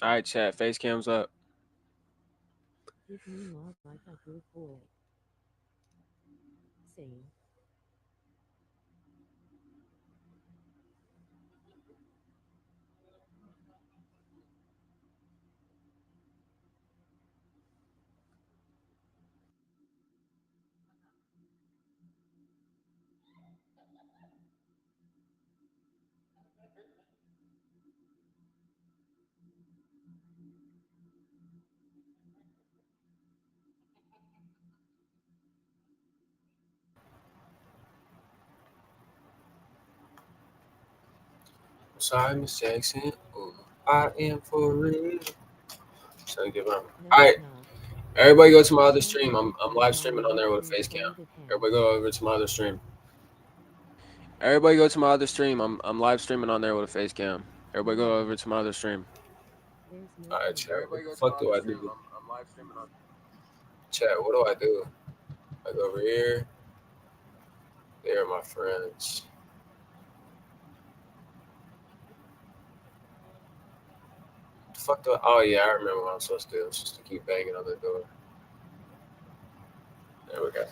All right, chat. Face cams up. Give me love like a good boy. Same. Sorry, Miss Jackson. Ooh, I am for real. So give up. All No right, snuff. everybody go to my other Hashtag stream. don't I'm press live my streaming on little there with a face finger cam. way to town. Everybody go over to my other stream. Everybody go to my other stream. I'm live streaming on there with a face cam. Everybody go No. over to my other stream. There's no All right, point. chat. What the fuck do I do? I'm live streaming on. Chat. What do I do? I go over here. There are my friends. The fuck do I? Oh yeah, I remember what I'm supposed to do. I'm supposed to keep banging on the door. There we go.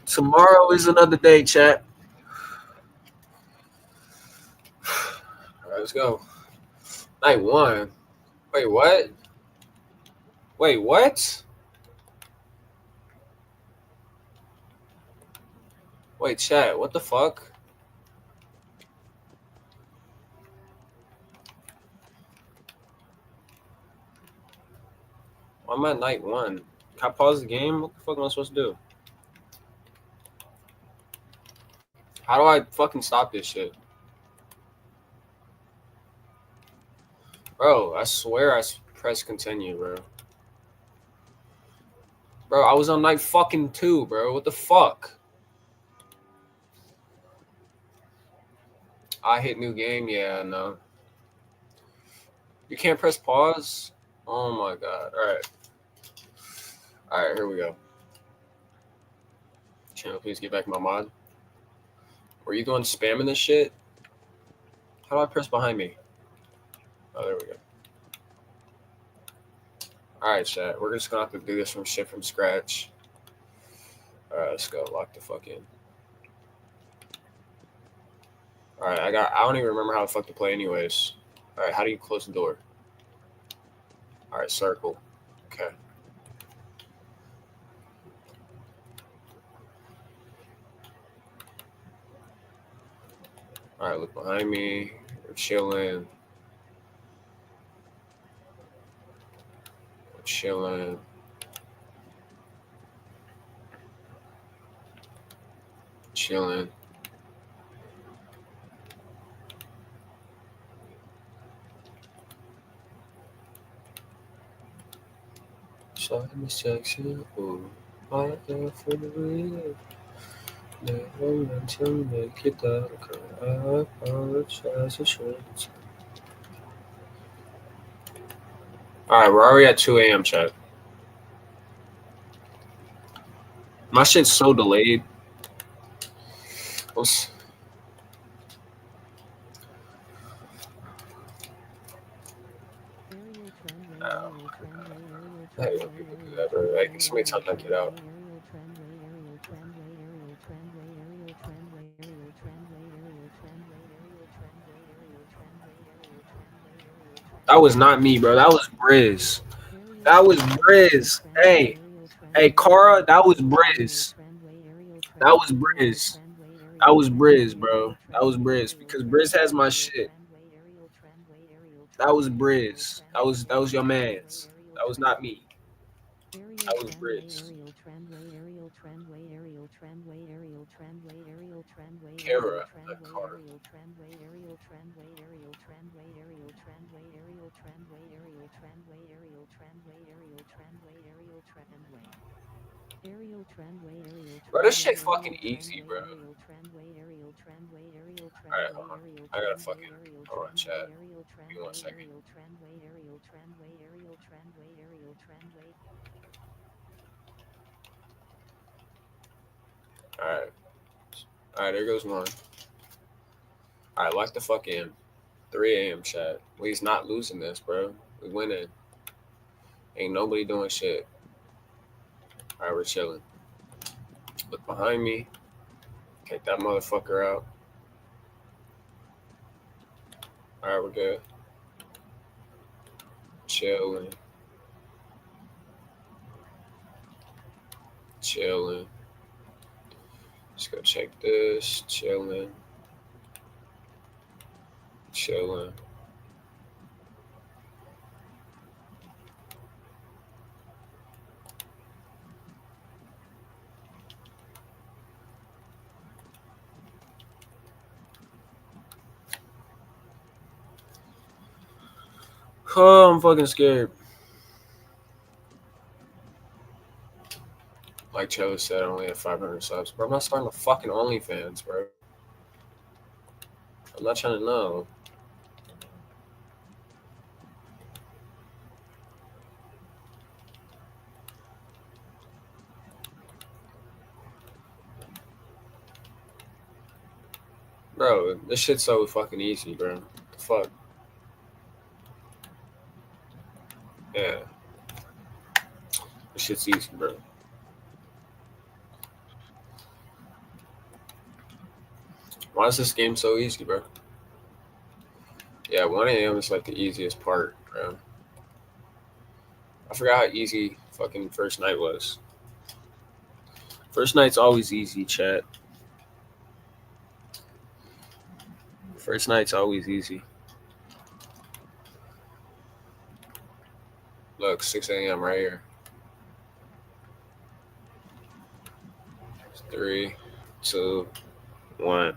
Tomorrow is another day, chat. All right, let's go. Night one. Wait, what? Wait, what? Wait, chat. What the fuck? I'm at night one. Can I pause the game? What the fuck am I supposed to do? How do I fucking stop this shit? Bro, I swear pressed continue, bro. Bro, I was on night fucking two, bro. What the fuck? I hit new game. Yeah, no. You can't press pause? Oh my god. Alright. Alright, here we go. Channel, please get back my mod. Were you going spamming this shit? How do I press behind me? Oh, there we go. Alright, chat. We're just gonna have to do this from shit from scratch. Alright, let's go. Lock the fuck in. Alright, I don't even remember how the fuck to play anyways. Alright, how do you close the door? Alright, circle. Okay. Alright, look behind me. We're chilling. We're chilling. Chilling. Sorry, Miss Jackson. Ooh, I am for real. Never meant to make it that cry. I apologize. I should. Alright, we're already at 2 a.m. chat. My shit's so delayed. Let's, Aerial tramway, aerial tramway, aerial I hate when tramway, people do aerial that, bro. tramway, Like, somebody aerial tell me to get out. tramway, aerial tramway, aerial tramway, aerial tramway, aerial tramway, aerial tramway, aerial tramway, aerial tramway, aerial tramway, aerial tramway, aerial That tramway, was not aerial me, bro. That was tramway. Briz. Aerial That was tramway, aerial Briz. tramway, Hey, aerial hey, tramway, Cara, aerial that was tramway, aerial Briz. tramway, aerial That was tramway, aerial Briz. tramway, That aerial was Briz, tramway, bro. aerial That was tramway, Briz aerial because Briz tramway, has my aerial shit. tramway, aerial tramway, aerial That was tramway, aerial Briz. That tramway, was that was aerial your tramway, man's. aerial That was not tramway. me. Aerial That was tramway, Briz. aerial tramway, aerial tramway, aerial tramway, aerial tramway, aerial tramway, aerial Kara, not tramway, Cara. aerial tramway, aerial tramway, aerial tramway, aerial tramway, aerial tramway, aerial tramway, aerial tramway, aerial tramway, aerial tramway. Aerial tramway, aerial Bro, this tramway, shit fucking aerial easy, tramway, bro. aerial tramway, aerial tramway, aerial Alright, tramway, hold on. aerial I gotta tramway, fucking aerial hold on, tramway, chat. aerial Give me one tramway, second. aerial tramway, aerial tramway, aerial tramway, aerial tramway. Alright. Alright, there goes one. Alright, lock the fuck in. 3 a.m. chat. We's not losing this, bro. We winning. Ain't nobody doing shit. Alright, we're chilling. Look behind me. Take that motherfucker out. Alright, we're good. Chilling. Chilling. Let's go check this. Chilling. Chilling. Oh, I'm fucking scared. Like Chella said, I only have 500 subs. Bro, I'm not starting a fucking OnlyFans, bro. I'm not trying to know. Bro, this shit's so fucking easy, bro. The fuck? Yeah. This shit's easy, bro. Why is this game so easy, bro? Yeah, 1 a.m. is like the easiest part, bro. I forgot how easy fucking first night was. First night's always easy, chat. First night's always easy. Look, 6 a.m. right here. 3, 2, 1.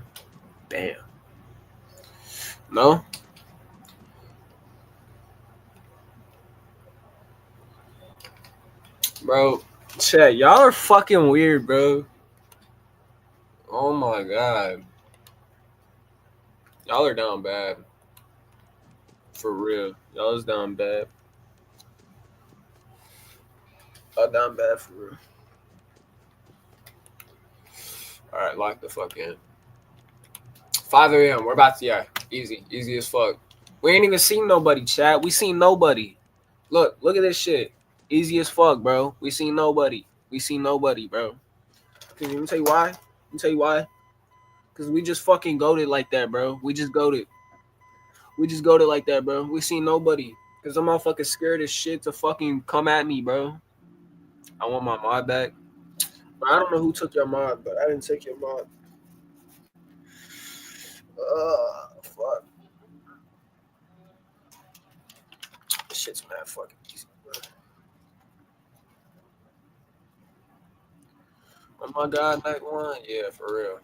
Damn. No? Bro, chat, y'all are fucking weird, bro. Oh my god. Y'all are down bad. For real. Y'all is down bad. Y'all down bad for real. Alright, lock the fuck in. 5 a.m. We're about to, yeah. Easy. Easy as fuck. We ain't even seen nobody, chat. We seen nobody. Look at this shit. Easy as fuck, bro. We seen nobody. We seen nobody, bro. Can you tell you why? Let me tell you why. Because we just fucking goated like that, bro. We just goated. We just goated like that, bro. We seen nobody. Because I'm motherfucking scared as shit to fucking come at me, bro. I want my mod back. But I don't know who took your mod, but I didn't take your mod. Fuck. This shit's mad fucking easy, bro. Oh my god, night one. Yeah, for real.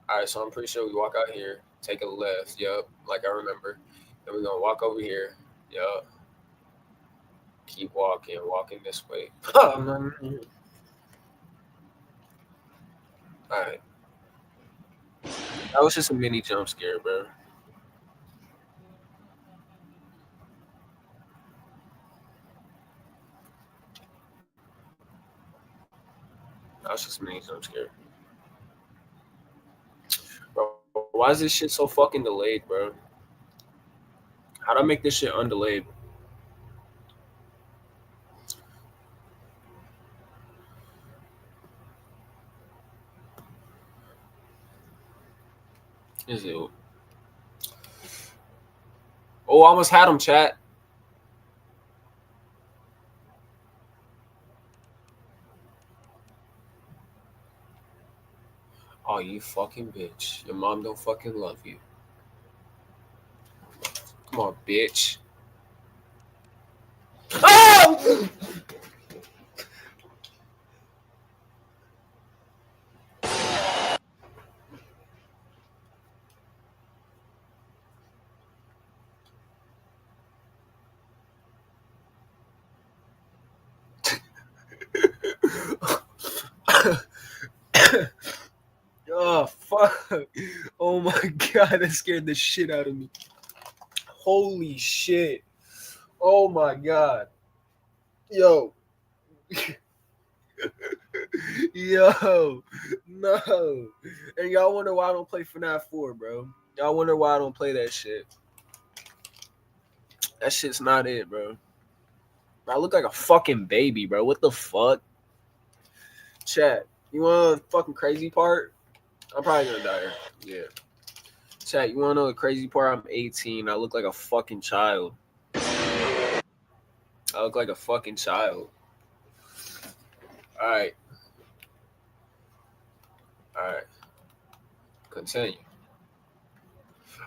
Alright, so I'm pretty sure we walk out here, take a left. Yup, like I remember. Then we're gonna walk over here. Yup. Keep walking this way. Alright. That was just a mini jump scare, bro. That was just a mini jump scare. Bro, why is this shit so fucking delayed, bro? How'd I make this shit undelayed? Is it? Oh, I almost had him, chat. Oh, you fucking bitch. Your mom don't fucking love you. Come on, bitch. Oh! Oh, fuck. Oh my god, that scared the shit out of me. Holy shit. Oh my god. Yo. Yo, no. And y'all wonder why I don't play FNAF 4, bro. Y'all wonder why I don't play that shit. That shit's not it, bro. I look like a fucking baby, bro. What the fuck? Chat. You want to know the fucking crazy part? I'm probably gonna die here. Yeah. Chat, you wanna know the crazy part? I'm 18. I look like a fucking child. I look like a fucking child. Alright. Alright. Continue.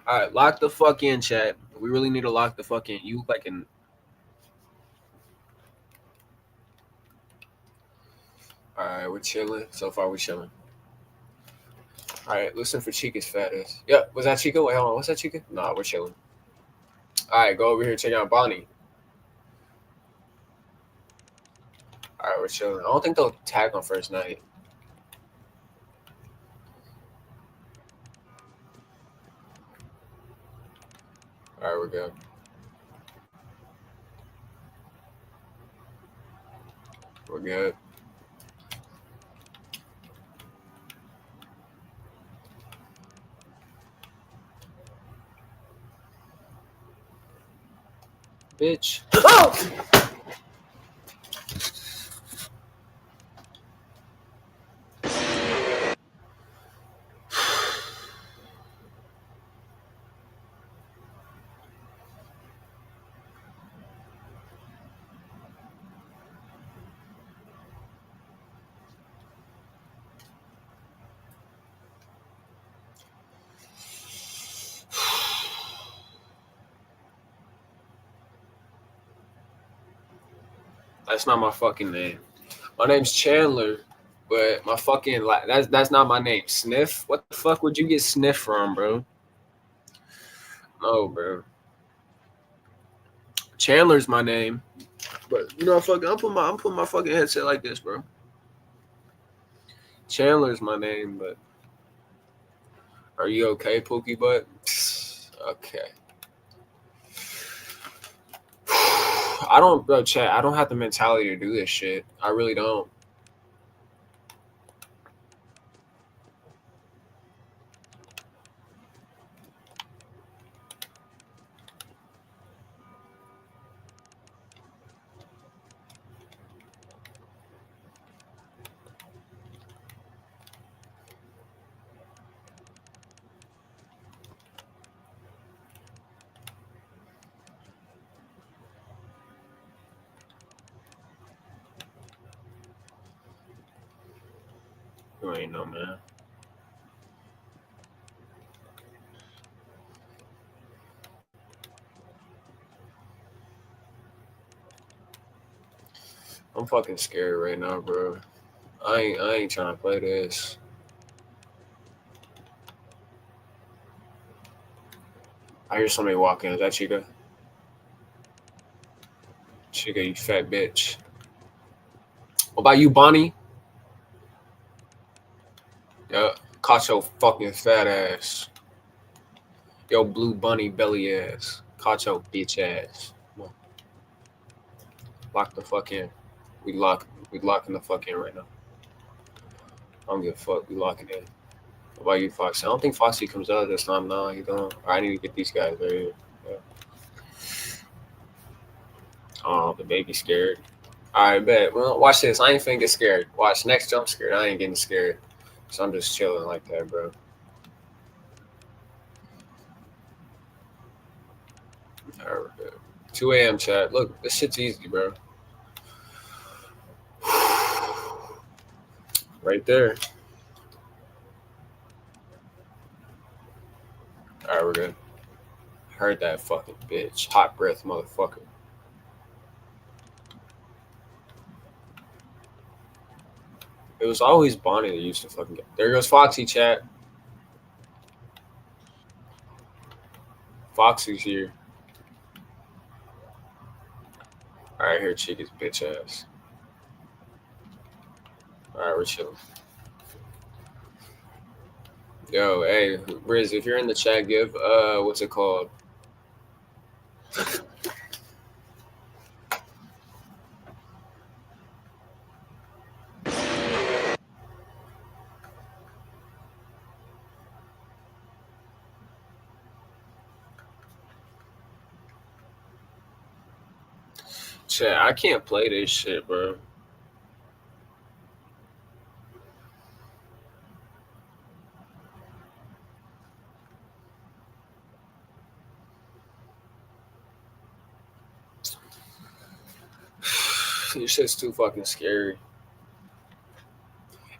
Alright, lock the fuck in, chat. We really need to lock the fuck in. You look like an. Alright, we're chilling. So far, we're chilling. Alright, listen for Chica's fat ass. Yep, was that Chica? Wait, hold on. What's that, Chica? Nah, we're chilling. Alright, go over here, check out Bonnie. Alright, we're chilling. I don't think they'll tag on first night. Alright, we're good. We're good. Bitch. Oh! That's not my fucking name. My name's Chandler, but my fucking that's not my name. Sniff? What the fuck would you get Sniff from, bro? No, bro. Chandler's my name, but you know, I'm putting my fucking headset like this, bro. Chandler's my name, but are you okay, Pookie Butt? Okay. I don't, bro, chat. I don't have the mentality to do this shit. I really don't. You ain't no man. I'm fucking scared right now, bro. I ain't trying to play this. I hear somebody walking. Is that Chica? Chica, you fat bitch. What about you, Bonnie? Yeah, caught your fucking fat ass. Yo, blue bunny belly ass. Caught your bitch ass. Come on. Lock the fuck in. We locking the fuck in right now. I don't give a fuck. We locking in. What about you, Foxy? I don't think Foxy comes out this time. No, you don't. I need to get these guys right here. Yeah. Oh, the baby's scared. All right, bet. Well, watch this. I ain't finna get scared. Watch next jump scared. I ain't getting scared. So I'm just chilling like that, bro. All right, bet. 2 a.m. chat. Look, this shit's easy, bro. Right there. All right, we're good. Heard that fucking bitch. Hot breath, motherfucker. It was always Bonnie that used to fucking get. There goes Foxy, chat. Foxy's here. All right, here, Chica's bitch ass. All right, we're chilling. Yo, hey, Riz, if you're in the chat, give what's it called? Chat, I can't play this shit, bro. This shit's too fucking scary.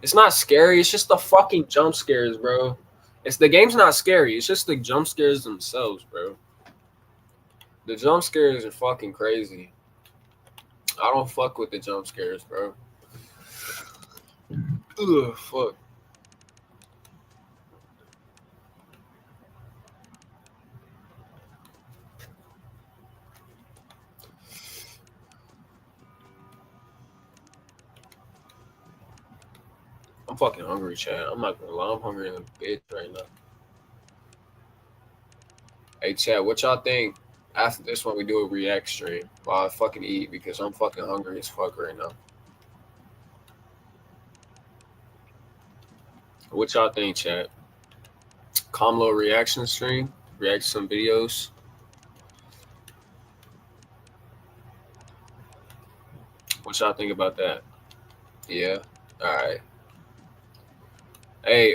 It's not scary. It's just the fucking jump scares, bro. It's the game's not scary. It's just the jump scares themselves, bro. The jump scares are fucking crazy. I don't fuck with the jump scares, bro. Ugh, fuck. I'm fucking hungry, Chad. I'm not gonna lie. I'm hungry in a bitch right now. Hey, Chad, what y'all think after this one we do a react stream while I fucking eat because I'm fucking hungry as fuck right now. What y'all think, Chad? Calm little reaction stream, react to some videos. What y'all think about that? Yeah. All right. Hey,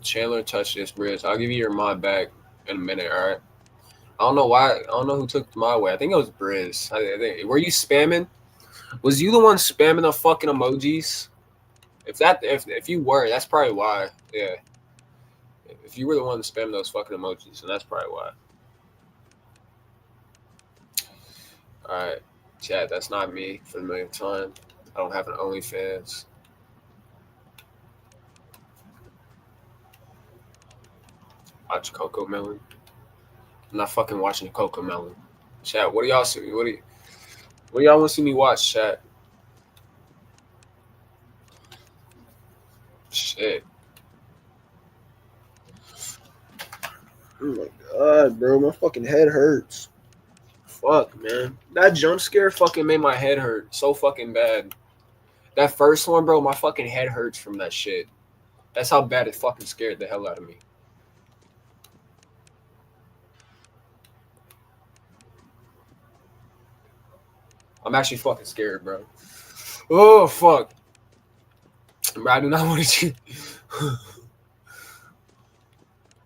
Chandler, touch this, Briz. I'll give you your mod back in a minute. All right. I don't know why. I don't know who took my way. I think it was Briz. I think, were you spamming? Was you the one spamming the fucking emojis? If you were, that's probably why. Yeah. If you were the one spamming those fucking emojis, and that's probably why. All right, Chad. That's not me for the millionth time. I don't have an OnlyFans. Watch Coco Melon. I'm not fucking watching Coco Melon. Chat. What do y'all see? What do y'all want to see me watch? Chat. Shit. Oh my god, bro. My fucking head hurts. Fuck, man. That jump scare fucking made my head hurt so fucking bad. That first one, bro, my fucking head hurts from that shit. That's how bad it fucking scared the hell out of me. I'm actually fucking scared, bro. Oh, fuck. Bro, I do not want to.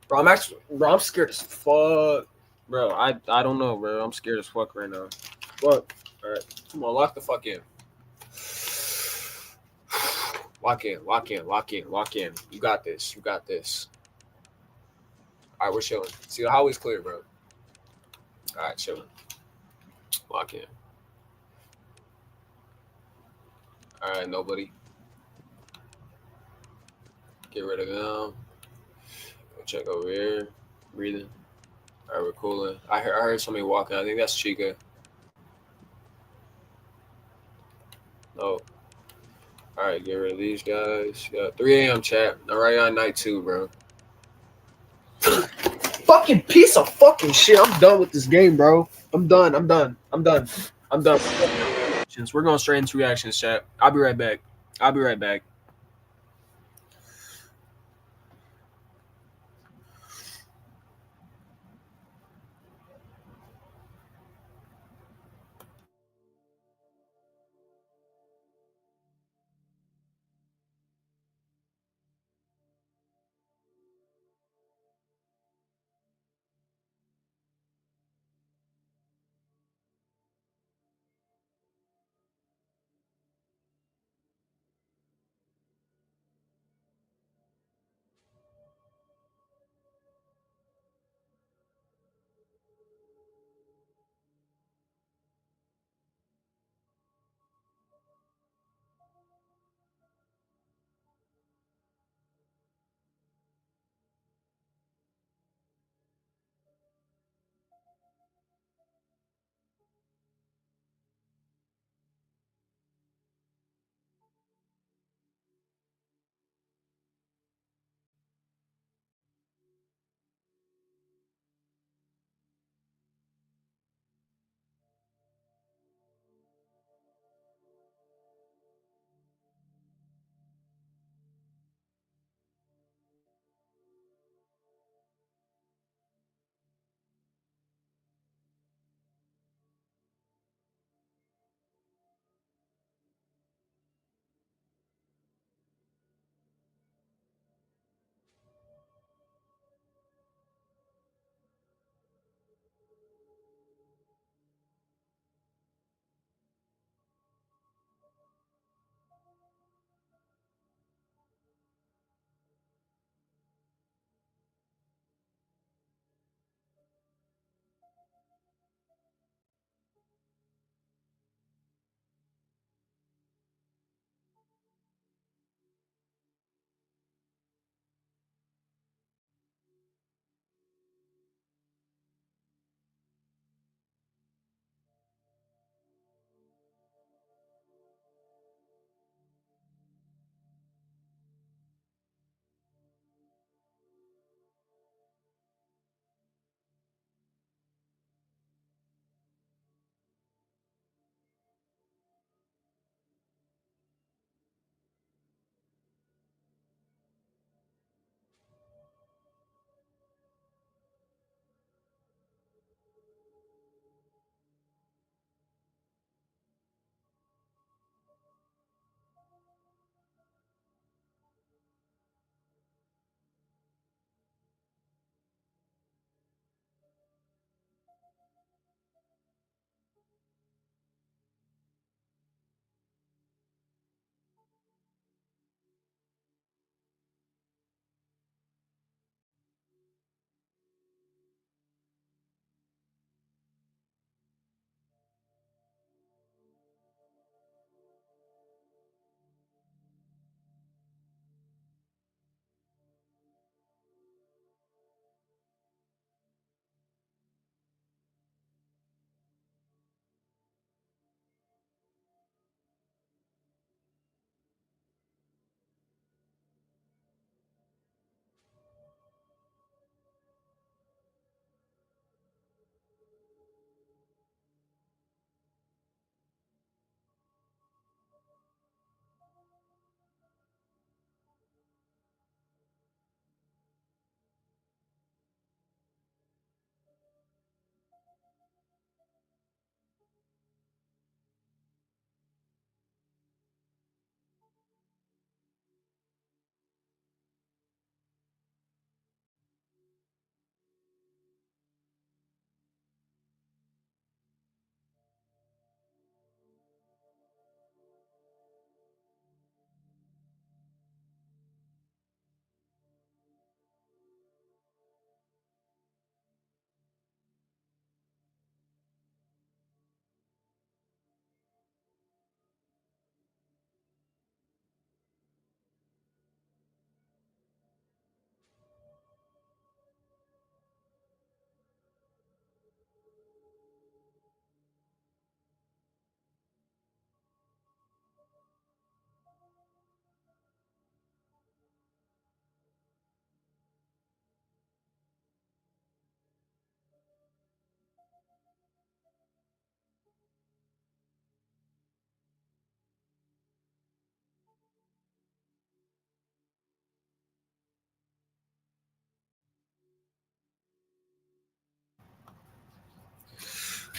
Bro, I'm scared as fuck. Bro, I don't know, bro. I'm scared as fuck right now. Fuck. All right. Come on, lock the fuck in. Lock in, lock in, lock in, lock in. You got this. You got this. All right, we're chilling. See, the highway's clear, bro. All right, chilling. Lock in. All right, nobody. Get rid of them. Go check over here. Breathing. All right, we're cooling. I heard somebody walking. I think that's Chica. No. All right, get rid of these guys. Yeah, 3 a.m. chat. All right, on night two, bro. Fucking piece of fucking shit. I'm done with this game, bro. I'm done. I'm done. I'm done. I'm done. Since we're going straight into reactions, chat. I'll be right back. I'll be right back.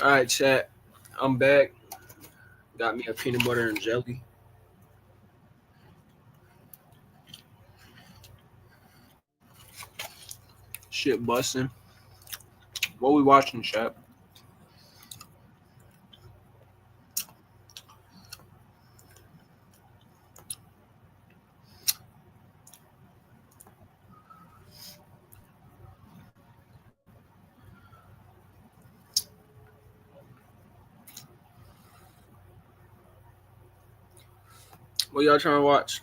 All right, chat. I'm back. Got me a peanut butter and jelly. Shit busting. What we watching, chat? What y'all trying to watch?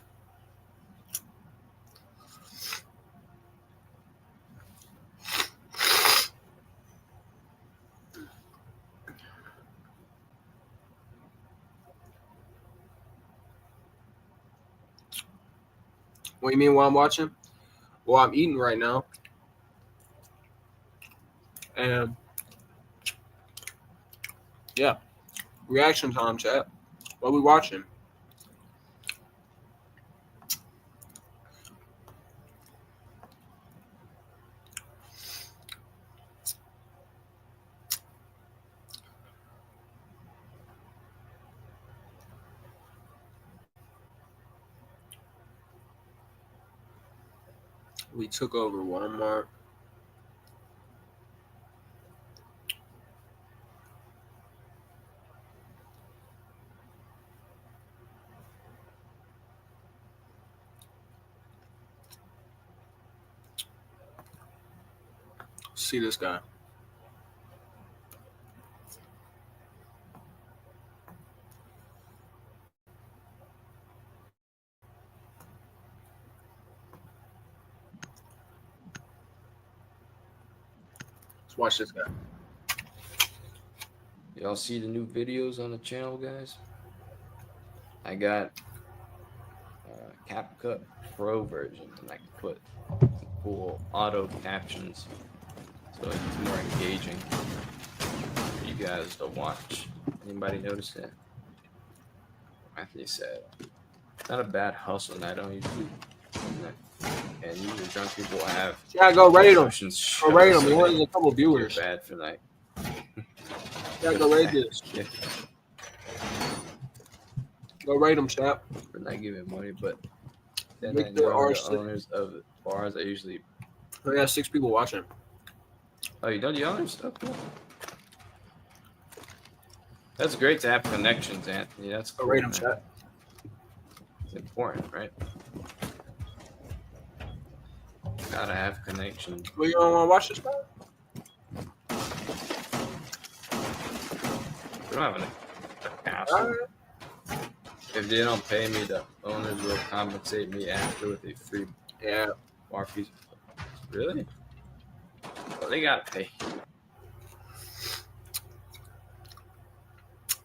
What do you mean what I'm watching? Well, I'm eating right now. And yeah, reaction time, chat. What we watching? We took over Walmart. See this guy. Let's watch this guy. Y'all see the new videos on the channel, guys? I got CapCut Pro version, and I can put some cool auto captions, so it's more engaging for you guys to watch. Anybody notice that? Anthony said, "It's not a bad hustle, and I don't usually." And usually drunk people have. Yeah, go rate them. emotions Go rate show, them. so We only they a couple feel viewers. bad for like. Yeah, go rate this. Yeah, Go rate them, chat. for not giving money, but then Victor I know the Arson. owners of the bars. I usually. We got 6 people watching. Oh, you know the owners? Oh, cool. That's great to have connections, Anthony. That's Go cool, rate them, man. chat. It's important, right? Gotta have connections. Well, you don't want to watch this guy? We don't have a castle. All right. If they don't pay me, the owners will compensate me after with a free Yeah. bar piece. Really? Well, they gotta pay.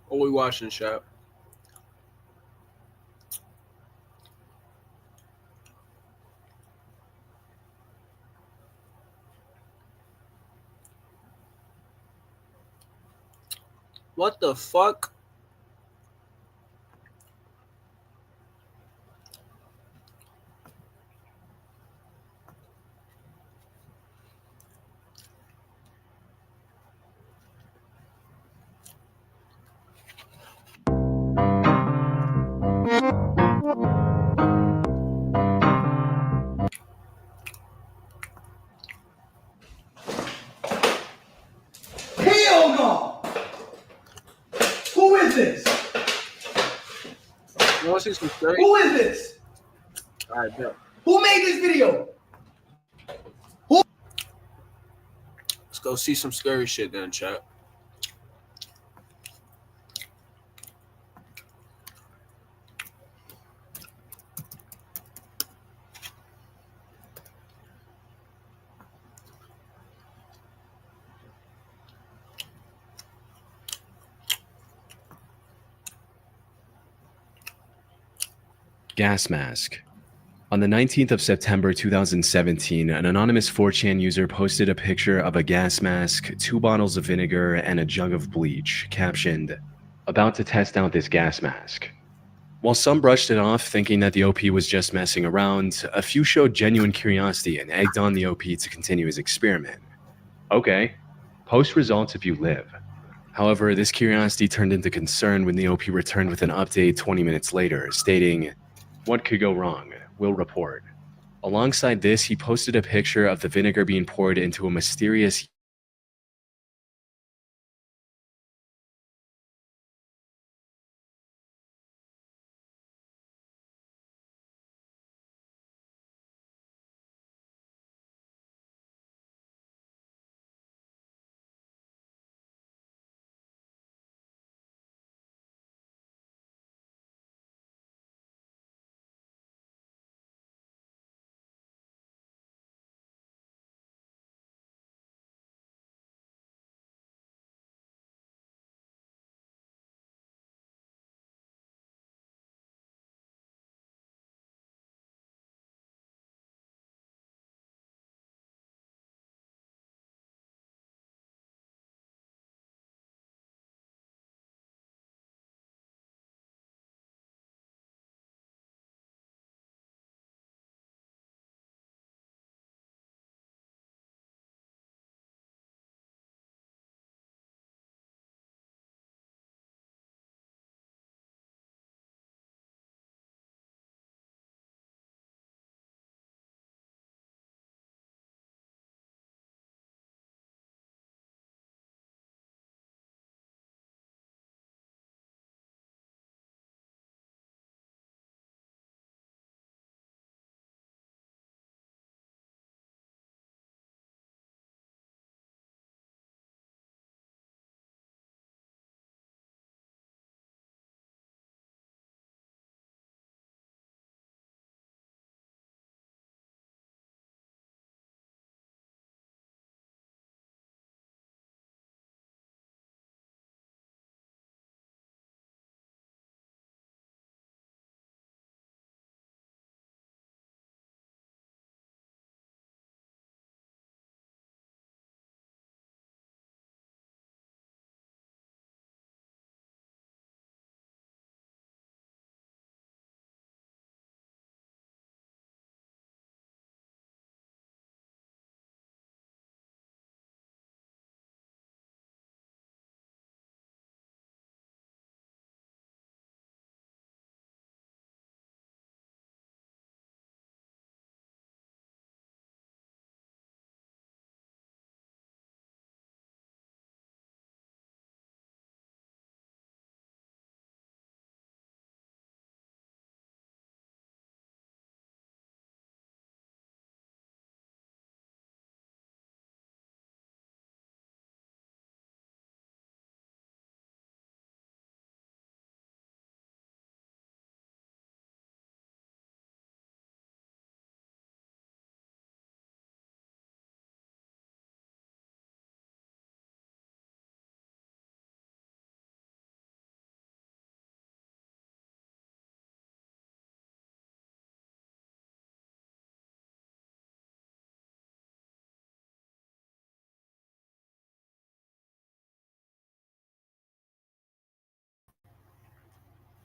What we watching, chat? What the fuck? Hell no! Who is this? You want to see some scary? Who is this? All right, bet. Who made this video? Let's go see some scary shit then, chat. Gas mask. On the 19th of September 2017, an anonymous 4chan user posted a picture of a gas mask, 2 bottles of vinegar, and a jug of bleach, captioned, "About to test out this gas mask." While some brushed it off, thinking that the OP was just messing around, a few showed genuine curiosity and egged on the OP to continue his experiment. Okay, post results if you live. However, this curiosity turned into concern when the OP returned with an update 20 minutes later, stating, "What could go wrong? We'll report." Alongside this, he posted a picture of the vinegar being poured into a mysterious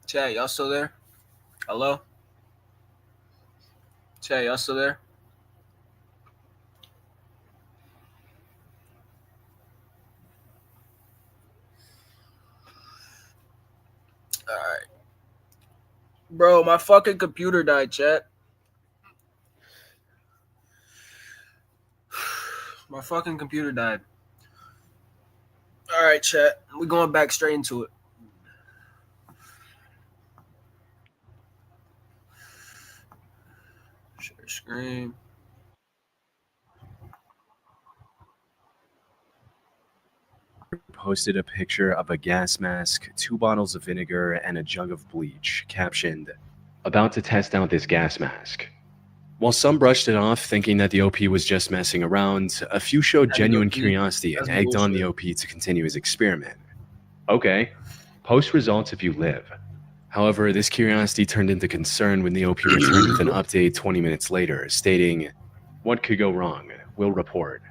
Chat, y'all still there? Hello? Chat, y'all still there? Alright. Bro, my fucking computer died, chat. My fucking computer died. Alright, chat. We're going back straight into it. Share screen. posted a picture of a gas mask, 2 bottles of vinegar, and a jug of bleach, captioned, "About to test out this gas mask." While some brushed it off, thinking that the OP was just messing around, a few showed genuine curiosity and egged on the OP to continue his experiment. Okay, post results if you live. However, this curiosity turned into concern when the OP returned with an update 20 minutes later, stating, "What could go wrong? We'll report."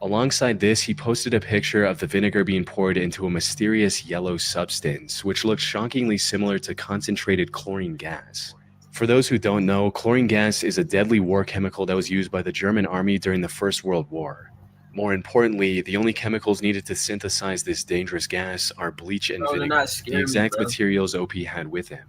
Alongside this, he posted a picture of the vinegar being poured into a mysterious yellow substance, which looked shockingly similar to concentrated chlorine gas. For those who don't know, chlorine gas is a deadly war chemical that was used by the German army during the First World War. More importantly, the only chemicals needed to synthesize this dangerous gas are bleach and Bro, they're vinegar, not the scaring me, exact bro. materials OP had with him.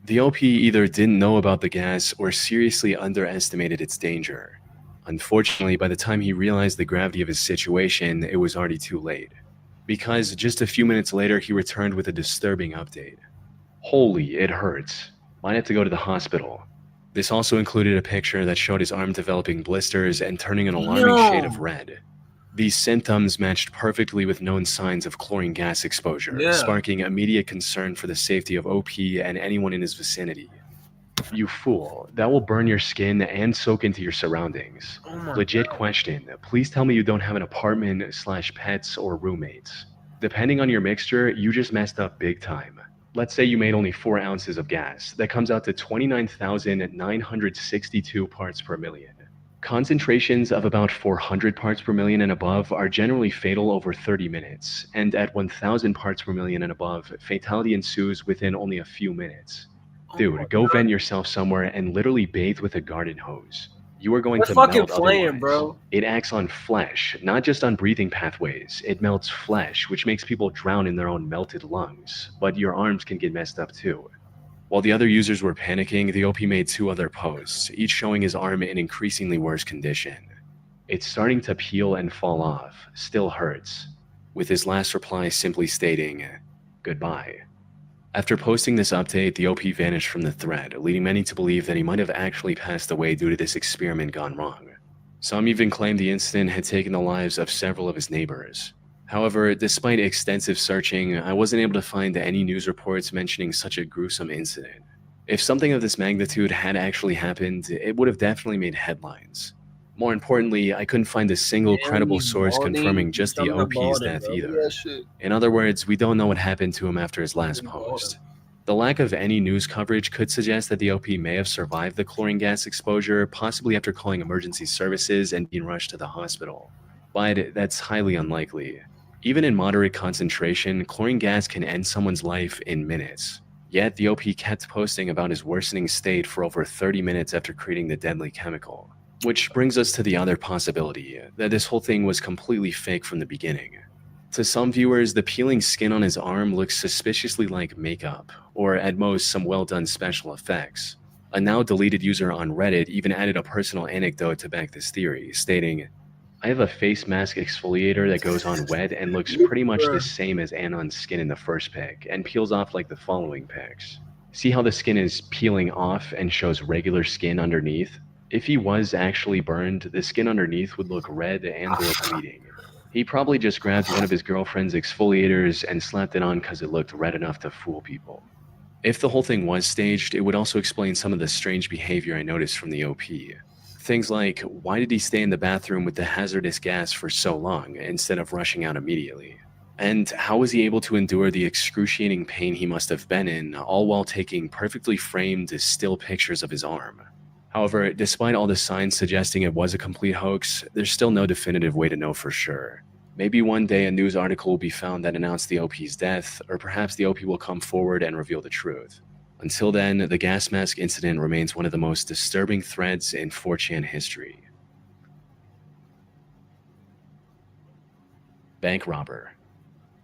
The OP either didn't know about the gas or seriously underestimated its danger. Unfortunately, by the time he realized the gravity of his situation, it was already too late. Because just a few minutes later, he returned with a disturbing update. Holy, it hurts. Might have to go to the hospital. This also included a picture that showed his arm developing blisters and turning an alarming shade of Damn. red. These symptoms matched perfectly with known signs of chlorine gas exposure, Yeah. sparking immediate concern for the safety of OP and anyone in his vicinity. You fool, that will burn your skin and soak into your surroundings. Oh my Legit God. question, please tell me you don't have an apartment/pets or roommates. Depending on your mixture, you just messed up big time. Let's say you made only 4 ounces of gas. That comes out to 29,962 parts per million. Concentrations of about 400 parts per million and above are generally fatal over 30 minutes, and at 1,000 parts per million and above, fatality ensues within only a few minutes. Oh my Dude, go God. vent yourself somewhere and literally bathe with a garden hose. You are going We're to fucking melt playing, otherwise. bro. It acts on flesh, not just on breathing pathways. It melts flesh, which makes people drown in their own melted lungs. But your arms can get messed up too. While the other users were panicking, the OP made 2 other posts, each showing his arm in increasingly worse condition. It's starting to peel and fall off, still hurts, with his last reply simply stating, goodbye. After posting this update, the OP vanished from the thread, leading many to believe that he might have actually passed away due to this experiment gone wrong. Some even claimed the incident had taken the lives of several of his neighbors. However, despite extensive searching, I wasn't able to find any news reports mentioning such a gruesome incident. If something of this magnitude had actually happened, it would have definitely made headlines. More importantly, I couldn't find a single Damn, credible he's source balding. confirming He's just the coming up OP's balding, death bro. Look at either. that shit. In other words, we don't know what happened to him after his last He's post. balding. The lack of any news coverage could suggest that the OP may have survived the chlorine gas exposure, possibly after calling emergency services and being rushed to the hospital. But that's highly unlikely. Even in moderate concentration, chlorine gas can end someone's life in minutes. Yet the OP kept posting about his worsening state for over 30 minutes after creating the deadly chemical. Which brings us to the other possibility, that this whole thing was completely fake from the beginning. To some viewers, the peeling skin on his arm looks suspiciously like makeup, or at most some well-done special effects. A now deleted user on Reddit even added a personal anecdote to back this theory, stating, I have a face mask exfoliator that goes on wet and looks pretty much the same as Anon's skin in the first pic, and peels off like the following pics. See how the skin is peeling off and shows regular skin underneath? If he was actually burned, the skin underneath would look red and or bleeding. He probably just grabbed one of his girlfriend's exfoliators and slapped it on because it looked red enough to fool people. If the whole thing was staged, it would also explain some of the strange behavior I noticed from the OP. Things like, why did he stay in the bathroom with the hazardous gas for so long instead of rushing out immediately? And how was he able to endure the excruciating pain he must have been in, all while taking perfectly framed, still pictures of his arm? However, despite all the signs suggesting it was a complete hoax, there's still no definitive way to know for sure. Maybe one day a news article will be found that announced the OP's death, or perhaps the OP will come forward and reveal the truth. Until then, the gas mask incident remains one of the most disturbing threads in 4chan history. Bank robber.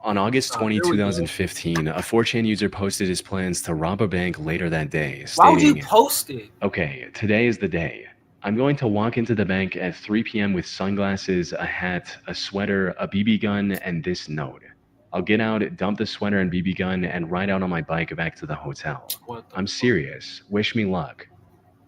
On August 20, Here we go. 2015, a 4chan user posted his plans to rob a bank later that day, Why would you stating, post it? okay, today is the day. I'm going to walk into the bank at 3 p.m. with sunglasses, a hat, a sweater, a BB gun, and this note. I'll get out, dump the sweater and BB gun, and ride out on my bike back to the hotel. What the I'm serious. Wish me luck.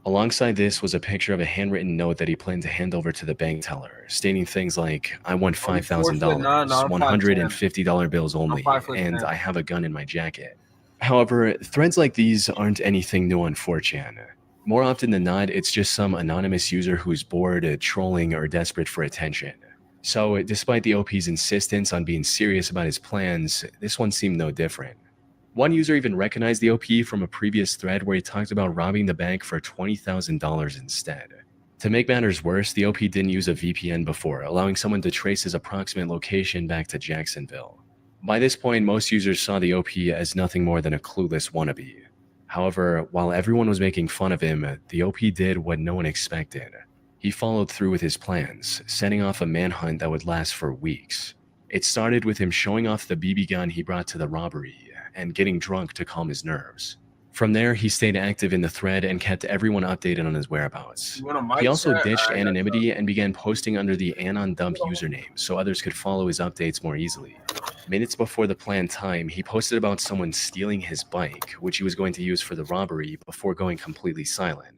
Alongside this was a picture of a handwritten note that he planned to hand over to the bank teller, stating things like, I want $5,000, $150 bills only, 5'10". and I have a gun in my jacket. However, threads like these aren't anything new on 4chan. More often than not, it's just some anonymous user who's bored, trolling, or desperate for attention. So, despite the OP's insistence on being serious about his plans, this one seemed no different. One user even recognized the OP from a previous thread where he talked about robbing the bank for $20,000 instead. To make matters worse, the OP didn't use a VPN before, allowing someone to trace his approximate location back to Jacksonville. By this point, most users saw the OP as nothing more than a clueless wannabe. However, while everyone was making fun of him, the OP did what no one expected. He followed through with his plans, setting off a manhunt that would last for weeks. It started with him showing off the BB gun he brought to the robbery and getting drunk to calm his nerves. From there, he stayed active in the thread and kept everyone updated on his whereabouts. You want a mic He also check? ditched All right, anonymity and began posting under the Anon Dump username so others could follow his updates more easily. Minutes before the planned time, he posted about someone stealing his bike, which he was going to use for the robbery, before going completely silent.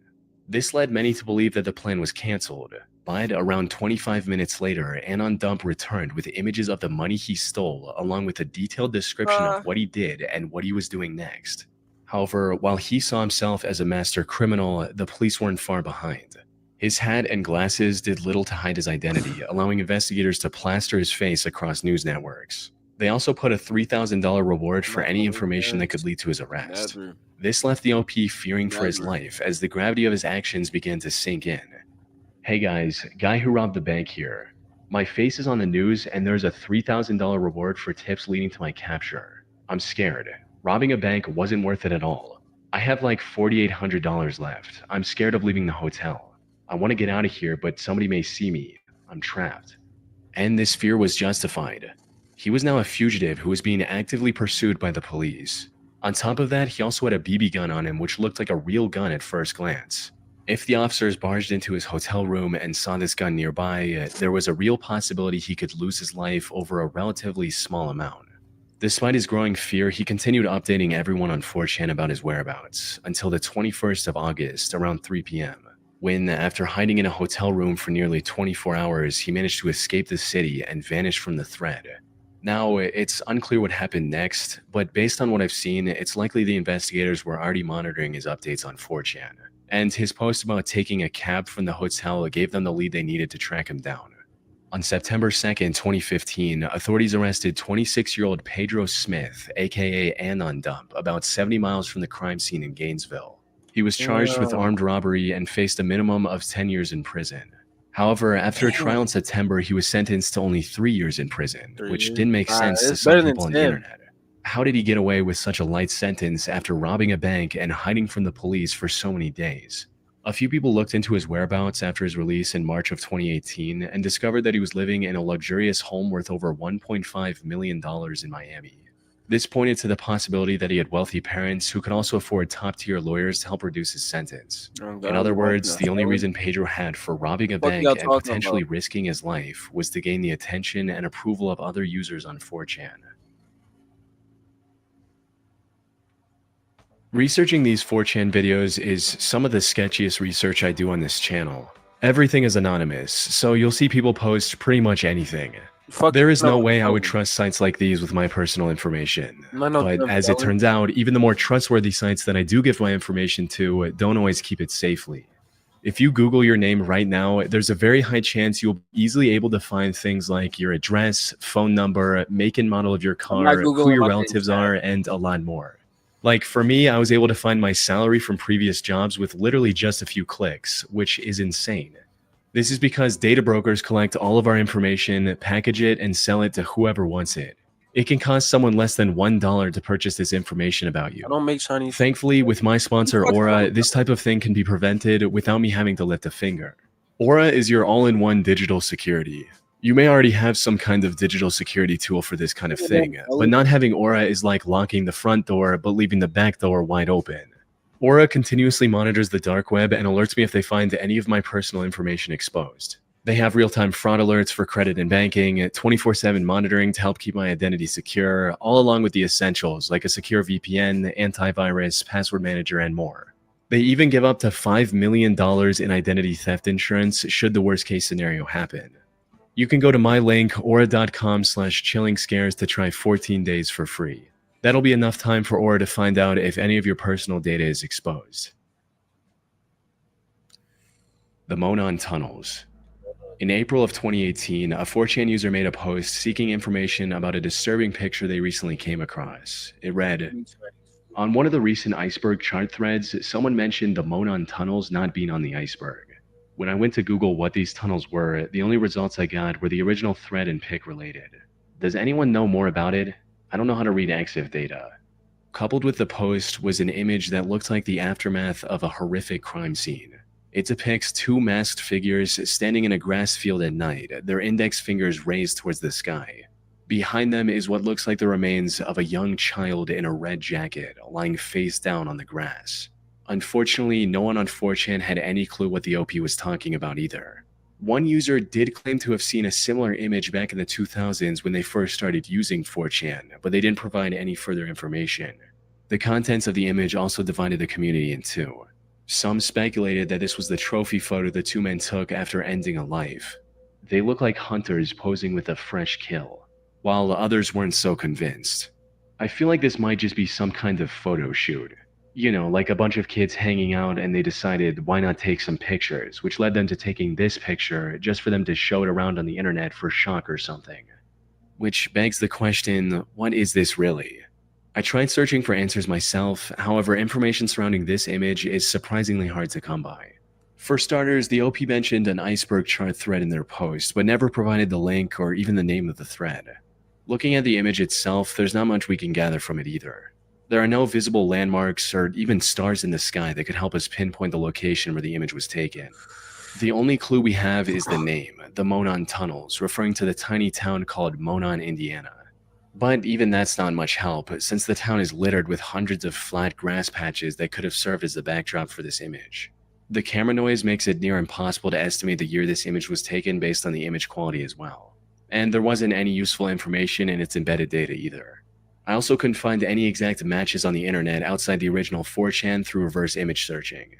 This led many to believe that the plan was cancelled, but around 25 minutes later, Anon Dump returned with images of the money he stole, along with a detailed description of what he did and what he was doing next. However, while he saw himself as a master criminal, the police weren't far behind. His hat and glasses did little to hide his identity, allowing investigators to plaster his face across news networks. They also put a $3,000 reward for any information that could lead to his arrest. This left the OP fearing for his life as the gravity of his actions began to sink in. Hey guys, guy who robbed the bank here. My face is on the news and there's a $3,000 reward for tips leading to my capture. I'm scared. Robbing a bank wasn't worth it at all. I have like $4,800 left. I'm scared of leaving the hotel. I want to get out of here, but somebody may see me. I'm trapped. And this fear was justified. He was now a fugitive who was being actively pursued by the police. On top of that, he also had a BB gun on him, which looked like a real gun at first glance. If the officers barged into his hotel room and saw this gun nearby, there was a real possibility he could lose his life over a relatively small amount. Despite his growing fear, he continued updating everyone on 4chan about his whereabouts until the 21st of August around 3 p.m. when, after hiding in a hotel room for nearly 24 hours, he managed to escape the city and vanish from the thread. Now, it's unclear what happened next, but based on what I've seen, it's likely the investigators were already monitoring his updates on 4chan, and his post about taking a cab from the hotel gave them the lead they needed to track him down. On September 2nd, 2015, authorities arrested 26-year-old Pedro Smith, aka Anon Dump, about 70 miles from the crime scene in Gainesville. He was charged with armed robbery and faced a minimum of 10 years in prison. However, after a trial in September, he was sentenced to only 3 years in prison, which didn't make sense to some people on the internet. How did he get away with such a light sentence after robbing a bank and hiding from the police for so many days? A few people looked into his whereabouts after his release in March of 2018 and discovered that he was living in a luxurious home worth over $1.5 million in Miami. This pointed to the possibility that he had wealthy parents who could also afford top-tier lawyers to help reduce his sentence. In other words, the only reason Pedro had for robbing a bank and potentially risking his life was to gain the attention and approval of other users on 4chan. Researching these 4chan videos is some of the sketchiest research I do on this channel. Everything is anonymous, so you'll see people post pretty much anything. There is no way I would trust sites like these with my personal information. But as it turns out, even the more trustworthy sites that I do give my information to don't always keep it safely. If you Google your name right now, there's a very high chance you'll be easily able to find things like your address, phone number, make and model of your car, who your relatives are, and a lot more. Like for me, I was able to find my salary from previous jobs with literally just a few clicks, which is insane. This is because data brokers collect all of our information, package it, and sell it to whoever wants it. It can cost someone less than $1 to purchase this information about you. I don't make Chinese. Thankfully, with my sponsor Aura, this type of thing can be prevented without me having to lift a finger. Aura is your all-in-one digital security. You may already have some kind of digital security tool for this kind of thing, but not having Aura is like locking the front door but leaving the back door wide open. Aura continuously monitors the dark web and alerts me if they find any of my personal information exposed. They have real-time fraud alerts for credit and banking, 24/7 monitoring to help keep my identity secure, all along with the essentials like a secure VPN, antivirus, password manager, and more. They even give up to $5 million in identity theft insurance should the worst-case scenario happen. You can go to my link, aura.com/chillingscares to try 14 days for free. That'll be enough time for Aura to find out if any of your personal data is exposed. The Monon Tunnels. In April of 2018, a 4chan user made a post seeking information about a disturbing picture they recently came across. It read, "On one of the recent iceberg chart threads, someone mentioned the Monon Tunnels not being on the iceberg. When I went to Google what these tunnels were, the only results I got were the original thread and pic related. Does anyone know more about it? I don't know how to read EXIF data." Coupled with the post was an image that looked like the aftermath of a horrific crime scene. It depicts two masked figures standing in a grass field at night, their index fingers raised towards the sky. Behind them is what looks like the remains of a young child in a red jacket, lying face down on the grass. Unfortunately, no one on 4chan had any clue what the OP was talking about either. One user did claim to have seen a similar image back in the 2000s when they first started using 4chan, but they didn't provide any further information. The contents of the image also divided the community in two. Some speculated that this was the trophy photo the two men took after ending a life. They look like hunters posing with a fresh kill, while others weren't so convinced. I feel like this might just be some kind of photo shoot. You know, like a bunch of kids hanging out and they decided why not take some pictures, which led them to taking this picture just for them to show it around on the internet for shock or something. Which begs the question, what is this really? I tried searching for answers myself, however information surrounding this image is surprisingly hard to come by. For starters, the OP mentioned an iceberg chart thread in their post, but never provided the link or even the name of the thread. Looking at the image itself, there's not much we can gather from it either. There are no visible landmarks or even stars in the sky that could help us pinpoint the location where the image was taken. The only clue we have is the name, the Monon Tunnels, referring to the tiny town called Monon, Indiana. But even that's not much help, since the town is littered with hundreds of flat grass patches that could have served as the backdrop for this image. The camera noise makes it near impossible to estimate the year this image was taken based on the image quality as well. And there wasn't any useful information in its embedded data either. I also couldn't find any exact matches on the internet outside the original 4chan through reverse image searching.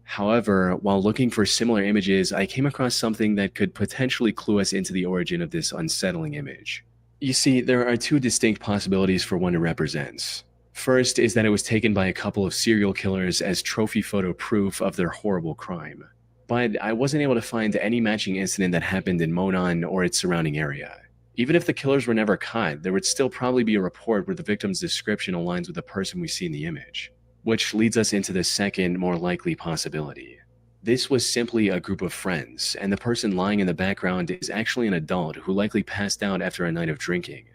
However, while looking for similar images, I came across something that could potentially clue us into the origin of this unsettling image. You see, there are two distinct possibilities for what it represents. First is that it was taken by a couple of serial killers as trophy photo proof of their horrible crime. But I wasn't able to find any matching incident that happened in Monon or its surrounding area. Even if the killers were never caught, there would still probably be a report where the victim's description aligns with the person we see in the image. Which leads us into the second, more likely possibility. This was simply a group of friends, and the person lying in the background is actually an adult who likely passed out after a night of drinking.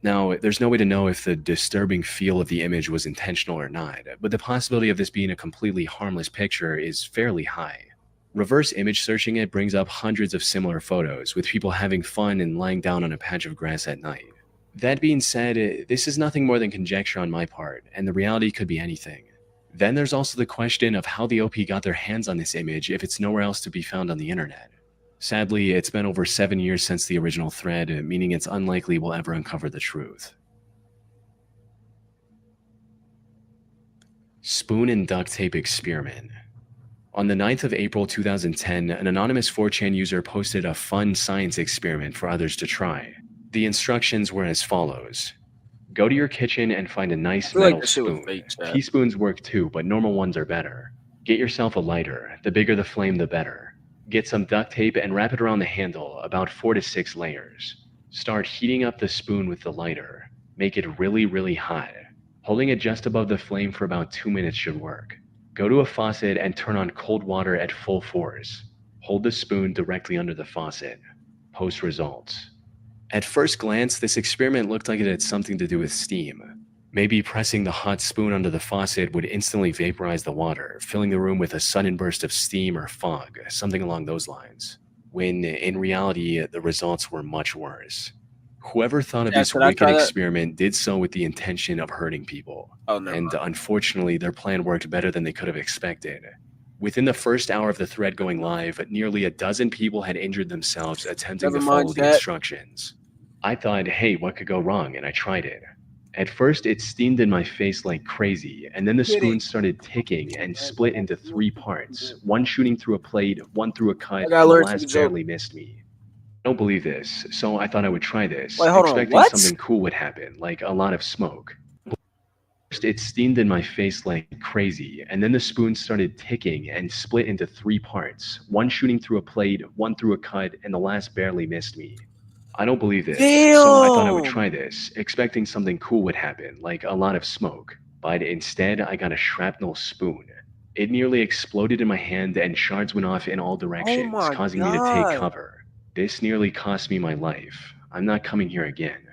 Now, there's no way to know if the disturbing feel of the image was intentional or not, but the possibility of this being a completely harmless picture is fairly high. Reverse image searching it brings up hundreds of similar photos, with people having fun and lying down on a patch of grass at night. That being said, this is nothing more than conjecture on my part, and the reality could be anything. Then there's also the question of how the OP got their hands on this image if it's nowhere else to be found on the internet. Sadly, it's been over 7 years since the original thread, meaning it's unlikely we'll ever uncover the truth. Spoon and duct tape experiment. On the 9th of April 2010, an anonymous 4chan user posted a fun science experiment for others to try. The instructions were as follows. Go to your kitchen and find a nice feel like metal this shit was spoon. fake, chat. Teaspoons work too, but normal ones are better. Get yourself a lighter. The bigger the flame, the better. Get some duct tape and wrap it around the handle, about 4 to 6 layers. Start heating up the spoon with the lighter. Make it really, really hot. Holding it just above the flame for about 2 minutes should work. Go to a faucet and turn on cold water at full force. Hold the spoon directly under the faucet. Post results. At first glance, this experiment looked like it had something to do with steam. Maybe pressing the hot spoon under the faucet would instantly vaporize the water, filling the room with a sudden burst of steam or fog, something along those lines. When, in reality, the results were much worse. Whoever thought of this should I wicked try that? experiment did so with the intention of hurting people. Oh, never And mind. unfortunately, their plan worked better than they could have expected. Within the first hour of the thread going live, nearly a dozen people had injured themselves attempting Never to mind follow the that. instructions. I thought, hey, what could go wrong? And I tried it. At first, it steamed in my face like crazy, and then the spoon started ticking and split into 3 parts, one shooting through a plate, one through a cut, and gotta the learn to last joke. barely missed me. I don't believe this, so I thought I would try this, Wait, hold on, expecting what? something cool would happen, like a lot of smoke. First, it steamed in my face like crazy, and then the spoon started ticking and split into 3 parts, one shooting through a plate, one through a cut, and the last barely missed me. I don't believe this, so I thought I would Damn. try this, expecting something cool would happen, like a lot of smoke. But instead, I got a shrapnel spoon. It nearly exploded in my hand and shards went off in all directions, my causing me to take God. cover. This nearly cost me my life. I'm not coming here again.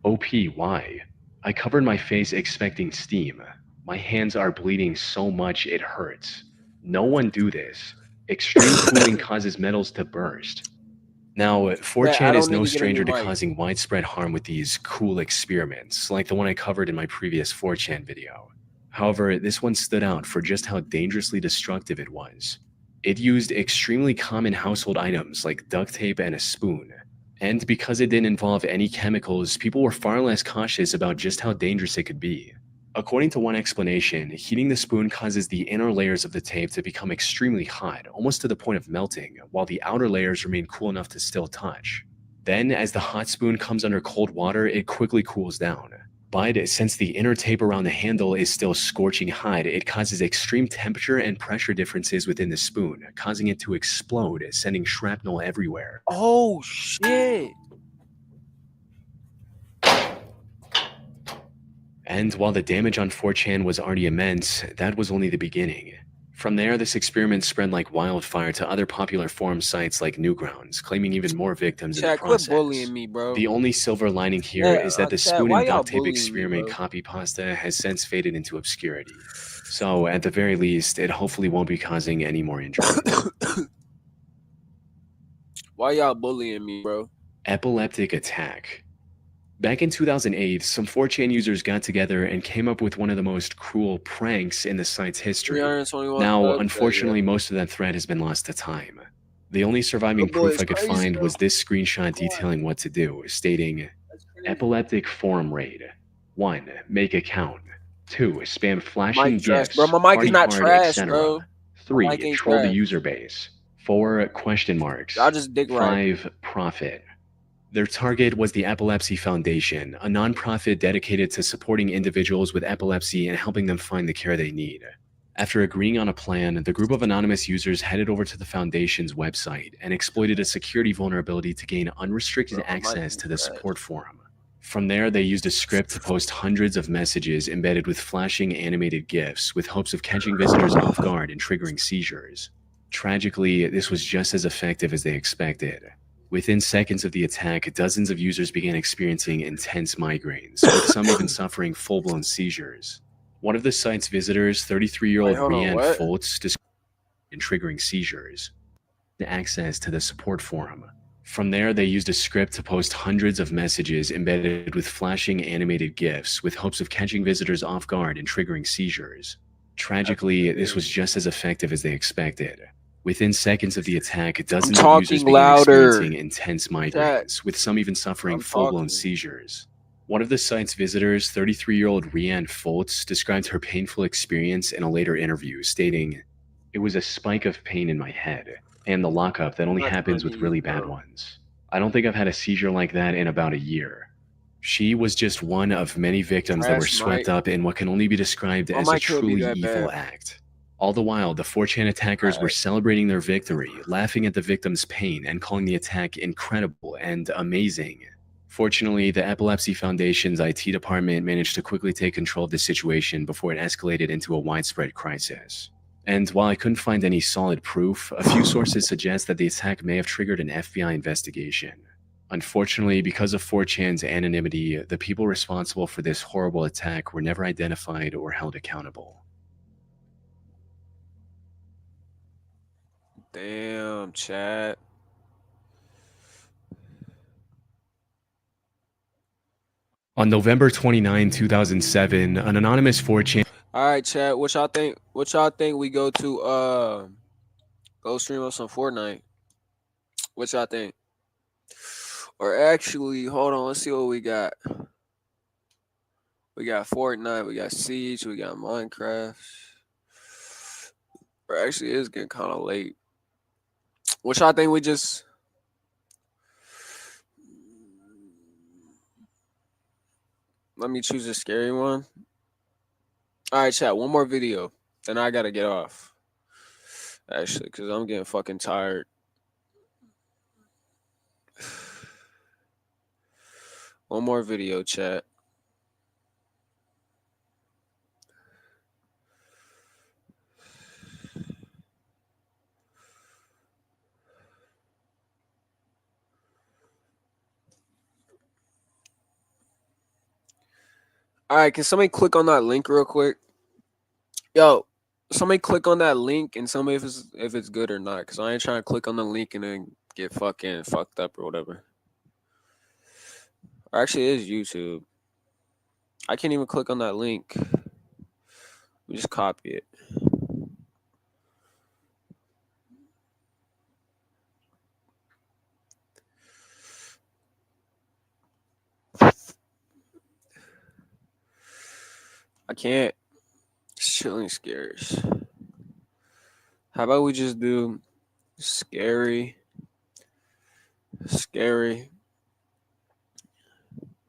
OP, why? I covered my face expecting steam. My hands are bleeding so much it hurts. No one do this. Extreme cooling causes metals to burst. Now, 4chan is don't need no to get a new stranger to mic. causing widespread harm with these cool experiments, like the one I covered in my previous 4chan video. However, this one stood out for just how dangerously destructive it was. It used extremely common household items like duct tape and a spoon. And because it didn't involve any chemicals, people were far less cautious about just how dangerous it could be. According to one explanation, heating the spoon causes the inner layers of the tape to become extremely hot, almost to the point of melting, while the outer layers remain cool enough to still touch. Then, as the hot spoon comes under cold water, it quickly cools down. But since the inner tape around the handle is still scorching hot, it causes extreme temperature and pressure differences within the spoon, causing it to explode, sending shrapnel everywhere. Oh shit! And while the damage on 4chan was already immense, that was only the beginning. From there, this experiment spread like wildfire to other popular forum sites like Newgrounds, claiming even more victims in the Chat, quit process. bullying me, bro. The only silver lining here Yeah, is that the chat, spoon why and y'all duct tape bullying me, experiment bro? copy pasta has since faded into obscurity. So, at the very least, it hopefully won't be causing any more injuries. Why y'all bullying me, bro? Epileptic attack. Back in 2008, some 4chan users got together and came up with one of the most cruel pranks in the site's history. 321 Now, subs, unfortunately, most of that thread has been lost to time. The only surviving Your boy proof is I could crazy, find though. was this screenshot detailing what to do, stating, That's crazy. Epileptic forum raid. 1. Make account. 2. Spam flashing Mic trash, gifts, bro. My mic party is not card, trash, bro. etc. My mic 3. ain't Troll the trash. user base. 4. Question marks. Y'all just dick riding. 5. Profit. Their target was the Epilepsy Foundation, a nonprofit dedicated to supporting individuals with epilepsy and helping them find the care they need. After agreeing on a plan, the group of anonymous users headed over to the foundation's website and exploited a security vulnerability to gain unrestricted Bro, my mic access ain't to the trash. support forum. From there, they used a script to post hundreds of messages embedded with flashing animated GIFs with hopes of catching visitors off guard and triggering seizures. Tragically, this was just as effective as they expected. Within seconds of the attack, dozens of users began experiencing intense migraines, with some even suffering full-blown seizures. One of the site's visitors, 33-year-old Wait, hold on, Rianne what? Foltz, described and triggering seizures. Access to the support forum. From there, they used a script to post hundreds of messages embedded with flashing animated GIFs with hopes of catching visitors off guard and triggering seizures. Tragically, this was just as effective as they expected. Within seconds of the attack, dozens of users talking began louder. experiencing intense migraines, with some even suffering I'm full-blown talking. seizures. One of the site's visitors, 33-year-old Rianne Foltz, described her painful experience in a later interview, stating, "It was a spike of pain in my head, and the lockup that only I'm not happens trying with to really eat, bad bro. ones. I don't think I've had a seizure like that in about a year." She was just one of many victims that were Trash swept mic. up in what can only be described My as a mic can't be truly that evil bad. act. All the while, the 4chan attackers were celebrating their victory, laughing at the victims' pain, and calling the attack incredible and amazing. Fortunately, the Epilepsy Foundation's IT department managed to quickly take control of the situation before it escalated into a widespread crisis. And while I couldn't find any solid proof, a few sources suggest that the attack may have triggered an FBI investigation. Unfortunately, because of 4chan's anonymity, the people responsible for this horrible attack were never identified or held accountable. Damn, chat. On November 29, 2007, an anonymous 4chan... All right, chat. What y'all think? What y'all think we go to go stream up some Fortnite? What y'all think? Or actually, hold on. Let's see what we got. We got Fortnite. We got Siege. We got Minecraft. Or actually, it is getting kind of late. What y'all think we just? Let me choose a scary one. All right, chat. One more video. Then I gotta get off. Actually, because I'm getting fucking tired. One more video, chat. All right, can somebody click on that link real quick? Yo, somebody click on that link and somebody if it's good or not, because I ain't trying to click on the link and then get fucking fucked up or whatever. Or actually, it is YouTube. I can't even click on that link. We just copy it. I can't. Chilling scares. How about we just do scary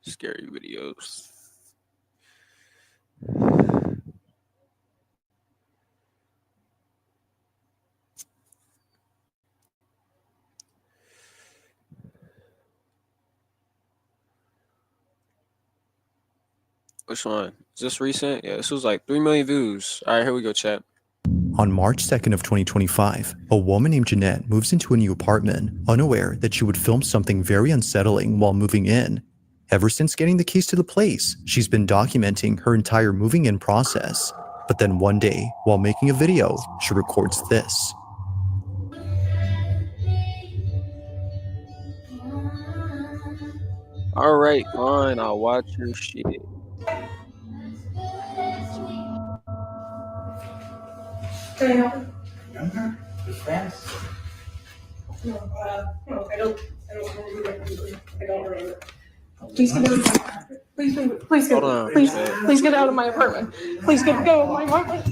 videos? Which one? Is this recent? Yeah, this was like 3 million views. All right, here we go, chat. On March 2nd of 2025, a woman named Jeanette moves into a new apartment, unaware that she would film something very unsettling while moving in. Ever since getting the keys to the place, she's been documenting her entire moving in process. But then one day, while making a video, she records this. All right, fine. I'll watch your shit. Can I help you? Remember? The friends? No, I don't remember. I don't remember. Please get out of my apartment. Please get, Hold on. please get out of my apartment. Please get out of my apartment.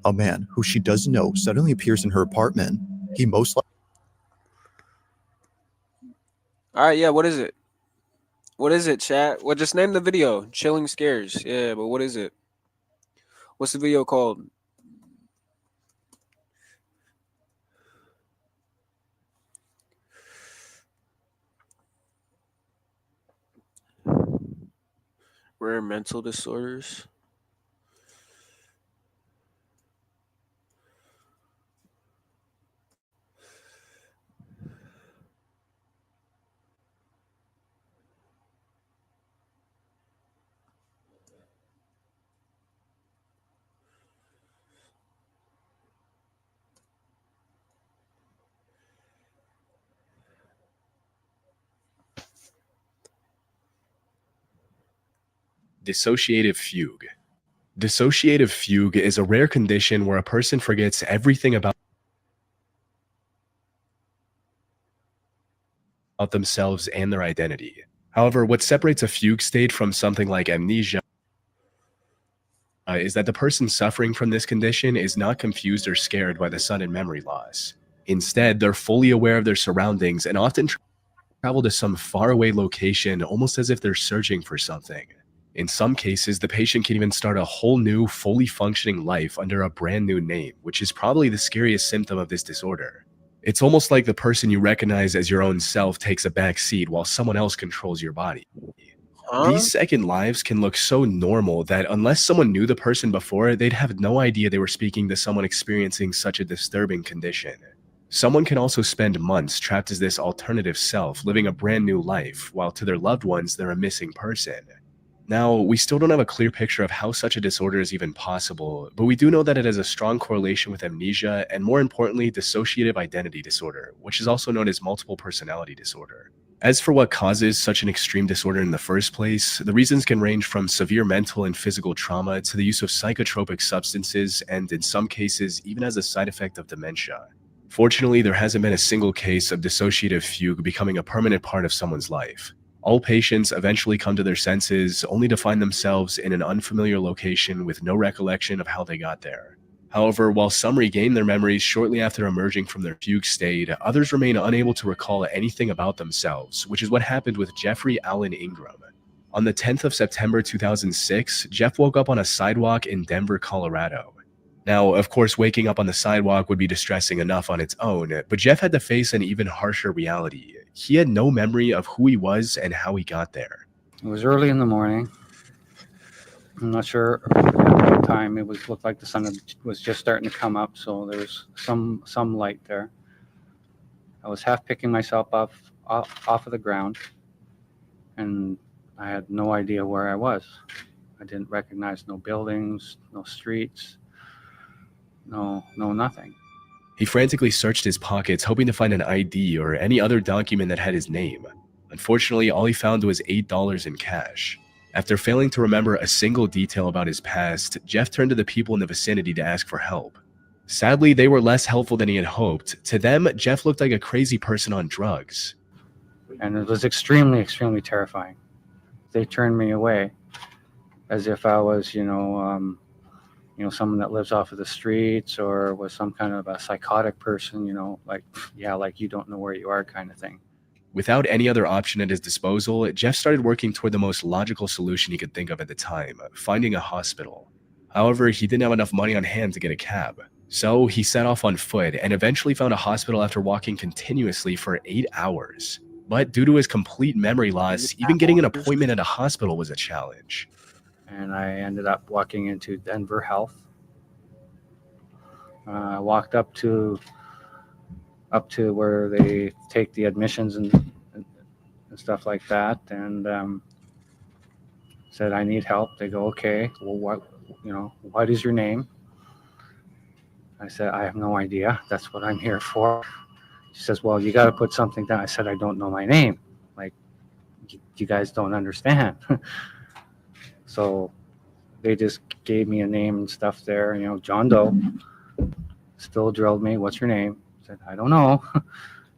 A man who she doesn't know suddenly appears in her apartment. He most likely. All right, yeah. What is it? What is it, chat? Well, just name the video. Chilling scares. Yeah, but what is it? What's the video called? Rare mental disorders. Dissociative fugue. Dissociative fugue is a rare condition where a person forgets everything about themselves and their identity. However, what separates a fugue state from something like amnesia is that the person suffering from this condition is not confused or scared by the sudden memory loss. Instead, they're fully aware of their surroundings and often travel to some faraway location almost as if they're searching for something. In some cases, the patient can even start a whole new, fully functioning life under a brand new name, which is probably the scariest symptom of this disorder. It's almost like the person you recognize as your own self takes a back seat while someone else controls your body. Huh? These second lives can look so normal that unless someone knew the person before, they'd have no idea they were speaking to someone experiencing such a disturbing condition. Someone can also spend months trapped as this alternative self, living a brand new life, while to their loved ones, they're a missing person. Now, we still don't have a clear picture of how such a disorder is even possible, but we do know that it has a strong correlation with amnesia and, more importantly, dissociative identity disorder, which is also known as multiple personality disorder. As for what causes such an extreme disorder in the first place, the reasons can range from severe mental and physical trauma to the use of psychotropic substances and, in some cases, even as a side effect of dementia. Fortunately, there hasn't been a single case of dissociative fugue becoming a permanent part of someone's life. All patients eventually come to their senses, only to find themselves in an unfamiliar location with no recollection of how they got there. However, while some regain their memories shortly after emerging from their fugue state, others remain unable to recall anything about themselves, which is what happened with Jeffrey Allen Ingram. On the 10th of September 2006, Jeff woke up on a sidewalk in Denver, Colorado. Now, of course, waking up on the sidewalk would be distressing enough on its own, but Jeff had to face an even harsher reality. He had no memory of who he was and how he got there. It was early in the morning. I'm not sure at what time. It looked like the sun was just starting to come up, so there was some light there. I was half picking myself off of the ground, and I had no idea where I was. I didn't recognize no buildings, no streets, no nothing. He frantically searched his pockets, hoping to find an ID or any other document that had his name. Unfortunately, all he found was $8 in cash. After failing to remember a single detail about his past, Jeff turned to the people in the vicinity to ask for help. Sadly, they were less helpful than he had hoped. To them, Jeff looked like a crazy person on drugs. And it was extremely, extremely terrifying. They turned me away as if I was, someone that lives off of the streets or was some kind of a psychotic person, like you don't know where you are kind of thing. Without any other option at his disposal, Jeff started working toward the most logical solution he could think of at the time, finding a hospital. However, he didn't have enough money on hand to get a cab. So he set off on foot and eventually found a hospital after walking continuously for 8 hours. But due to his complete memory loss, even getting an appointment at a hospital was a challenge. And I ended up walking into Denver Health. I walked up to where they take the admissions and stuff like that, and said I need help. They go, okay, well, what is your name? I said, I have no idea. That's what I'm here for. She says, well, you got to put something down. I said, I don't know my name. Like, you guys don't understand. So they just gave me a name and stuff there. John Doe. Still drilled me. What's your name? I said, I don't know.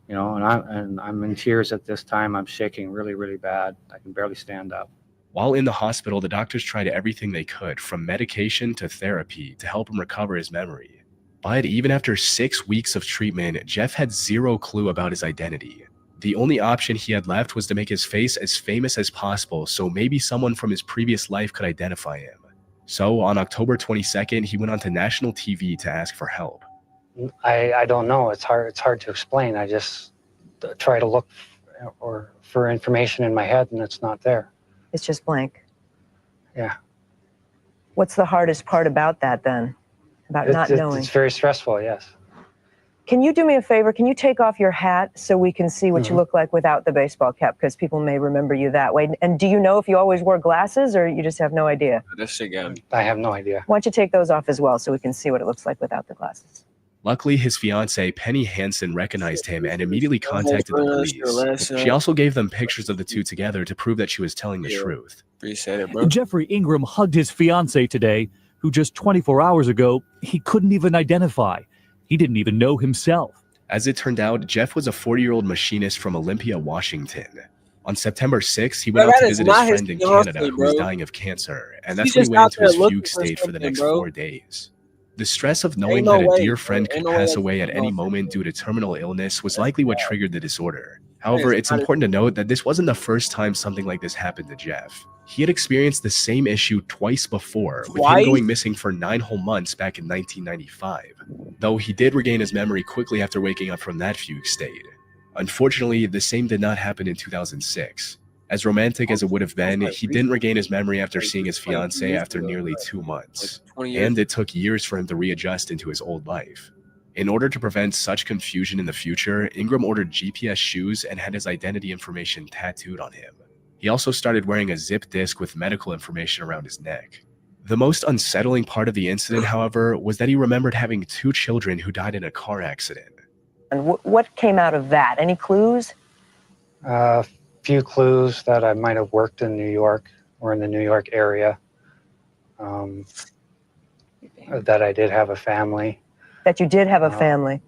And I'm in tears at this time. I'm shaking really, really bad. I can barely stand up. While in the hospital, the doctors tried everything they could, from medication to therapy, to help him recover his memory. But even after 6 weeks of treatment, Jeff had zero clue about his identity. The only option he had left was to make his face as famous as possible so maybe someone from his previous life could identify him. So on October 22nd, he went onto national TV to ask for help. I don't know. It's hard to explain. I just try to look for information in my head, and it's not there. It's just blank. Yeah. What's the hardest part about that then? About not knowing? It's very stressful, yes. Can you do me a favor? Can you take off your hat so we can see what you look like without the baseball cap? Because people may remember you that way. And do you know if you always wore glasses or you just have no idea? This again. I have no idea. Why don't you take those off as well so we can see what it looks like without the glasses? Luckily, his fiancée, Penny Hansen, recognized him and immediately contacted the police. She also gave them pictures of the two together to prove that she was telling the truth. Appreciate it, bro. Jeffrey Ingram hugged his fiancée today, who just 24 hours ago, he couldn't even identify. He didn't even know himself. As it turned out, Jeff was a 40-year-old machinist from Olympia, Washington. On September 6th, he went out to visit his friend in Canada who was dying of cancer, and that's when he went into his fugue state for the next 4 days. The stress of knowing that a dear friend could pass away at any moment due to terminal illness was likely what triggered the disorder. However, it's important to note that this wasn't the first time something like this happened to Jeff. He had experienced the same issue twice before, with him going missing for 9 whole months back in 1995, though he did regain his memory quickly after waking up from that fugue state. Unfortunately, the same did not happen in 2006. As romantic as it would have been, he didn't regain his memory after seeing his fiancée after nearly 2 months, and it took years for him to readjust into his old life. In order to prevent such confusion in the future, Ingram ordered GPS shoes and had his identity information tattooed on him. He also started wearing a zip disc with medical information around his neck. The most unsettling part of the incident, however, was that he remembered having 2 children who died in a car accident. And what came out of that? Any clues? A few clues that I might have worked in New York or in the New York area. That I did have a family. That you did have a family.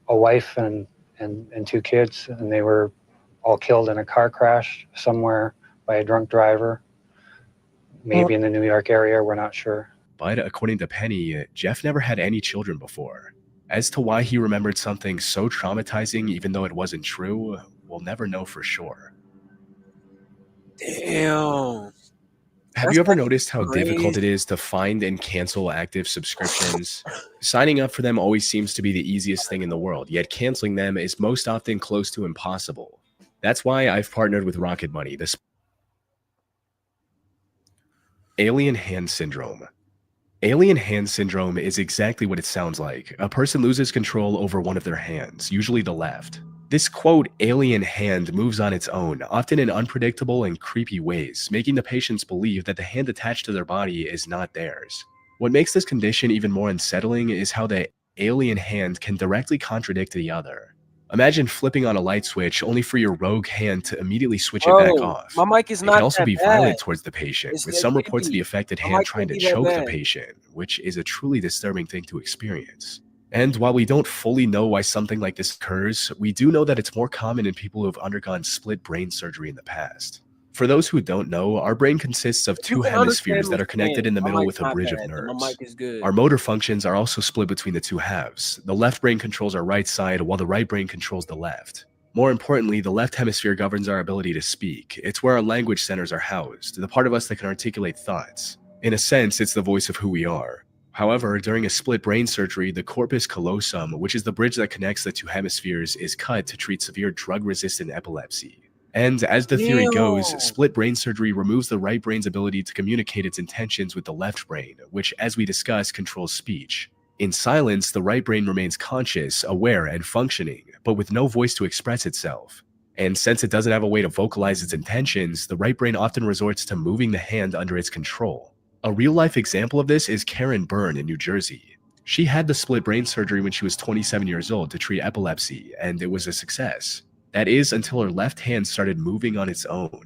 A wife and 2 kids, and they were all killed in a car crash somewhere by a drunk driver. Maybe in the New York area, we're not sure. But according to Penny, Jeff never had any children before. As to why he remembered something so traumatizing even though it wasn't true, we'll never know for sure. Damn. Have you ever noticed how difficult it is to find and cancel active subscriptions? Signing up for them always seems to be the easiest thing in the world, yet canceling them is most often close to impossible. That's why I've partnered with Rocket Money. Alien hand syndrome. Alien hand syndrome is exactly what it sounds like. A person loses control over one of their hands, usually the left. This quote, alien hand moves on its own, often in unpredictable and creepy ways, making the patients believe that the hand attached to their body is not theirs. What makes this condition even more unsettling is how the alien hand can directly contradict the other. Imagine flipping on a light switch only for your rogue hand to immediately switch it back Bro, off. my mic is It not can also that be bad. violent towards the patient, It's with it some can't reports of be. the affected My hand mic trying can't to be that choke the bad. patient, which is a truly disturbing thing to experience. And while we don't fully know why something like this occurs, we do know that it's more common in people who have undergone split brain surgery in the past. For those who don't know, our brain consists of If you two can understand hemispheres me that are connected saying in the my middle mic's with a not bridge of bad, then my nerves. mic is good. Our motor functions are also split between the two halves. The left brain controls our right side, while the right brain controls the left. More importantly, the left hemisphere governs our ability to speak. It's where our language centers are housed, the part of us that can articulate thoughts. In a sense, it's the voice of who we are. However, during a split brain surgery, the corpus callosum, which is the bridge that connects the two hemispheres, is cut to treat severe drug-resistant epilepsy. And as the theory goes, Damn. split brain surgery removes the right brain's ability to communicate its intentions with the left brain, which, as we discussed, controls speech. In silence, the right brain remains conscious, aware, and functioning, but with no voice to express itself. And since it doesn't have a way to vocalize its intentions, the right brain often resorts to moving the hand under its control. A real-life example of this is Karen Byrne in New Jersey. She had the split brain surgery when she was 27 years old to treat epilepsy, and it was a success. That is, until her left hand started moving on its own.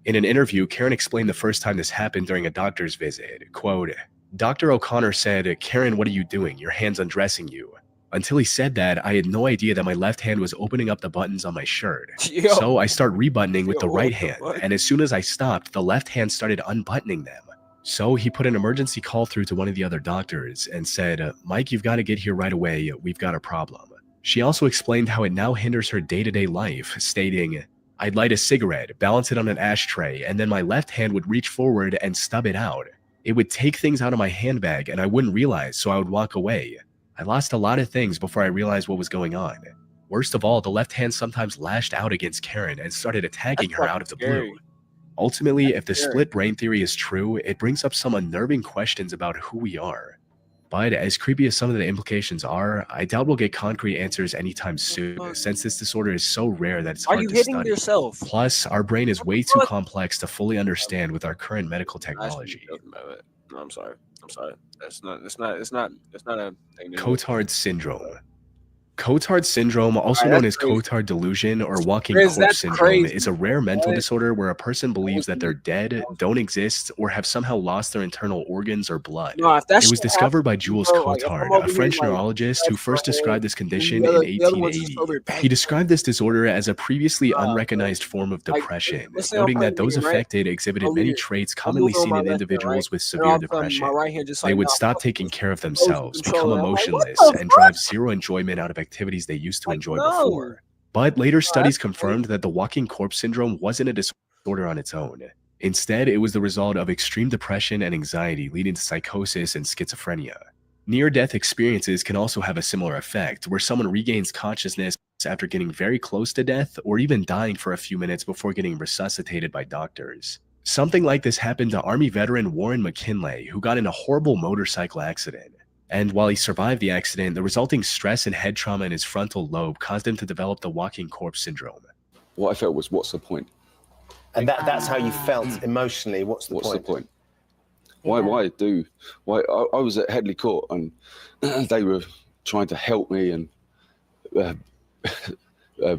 In an interview, Karen explained the first time this happened during a doctor's visit. Quote, "Dr. O'Connor said, 'Karen, what are you doing? Your hand's undressing you.' Until he said that, I had no idea that my left hand was opening up the buttons on my shirt. Yo. So I started rebuttoning with the Yo, right what the hand, fuck? and as soon as I stopped, the left hand started unbuttoning them. So he put an emergency call through to one of the other doctors and said, 'Mike, you've got to get here right away. We've got a problem.' She also explained how it now hinders her day-to-day life, stating, 'I'd light a cigarette, balance it on an ashtray, and then my left hand would reach forward and stub it out. It would take things out of my handbag and I wouldn't realize, so I would walk away. I lost a lot of things before I realized what was going on. Worst of all, the left hand sometimes lashed out against Karen and started attacking her out of the blue.' Ultimately, if the split brain theory is true, it brings up some unnerving questions about who we are. But as creepy as some of the implications are, I doubt we'll get concrete answers anytime soon, since this disorder is so rare that it's Are hard you to hitting study. yourself? Plus, our brain is way too complex to fully understand with our current medical I shouldn't be technology. joking about it. No, I'm sorry. I'm sorry. It's not a thing. Cotard syndrome. Cotard syndrome, also Alright, known that's as crazy. Cotard delusion or walking Grizz, corpse that's syndrome, crazy. is a rare mental What? disorder where a person believes that they're dead, don't exist, or have somehow lost their internal organs or blood. No, if that It was shit discovered by happens to me, Jules bro, like, if I'm Cotard, over a here, French like, neurologist who scratching first my head, described this and condition the in other one's just 1880. over here bang, He described this disorder as a previously bro. unrecognized form of Like, depression, let's say I'm noting that playing those the game, right? affected exhibited I'm many here. traits I'm commonly moving on seen my in left hand, individuals right? with And all severe of a sudden, my depression. right hand just They like, would nah, stop fuck taking this. care of Goes themselves, become control it. I'm like, what emotionless, the and fuck? drive zero enjoyment out of activities they used to Like, enjoy no. before. But later studies that's confirmed that the walking corpse syndrome wasn't a disorder on its own. Instead, it was the result of extreme depression and anxiety leading to psychosis and schizophrenia. Near-death experiences can also have a similar effect, where someone regains consciousness after getting very close to death or even dying for a few minutes before getting resuscitated by doctors. Something like this happened to Army veteran Warren McKinley, who got in a horrible motorcycle accident. And while he survived the accident, the resulting stress and head trauma in his frontal lobe caused him to develop the walking corpse syndrome. What I felt was, what's the point? And that's how you felt emotionally. What's the point? Why I was at Headley Court and they were trying to help me and to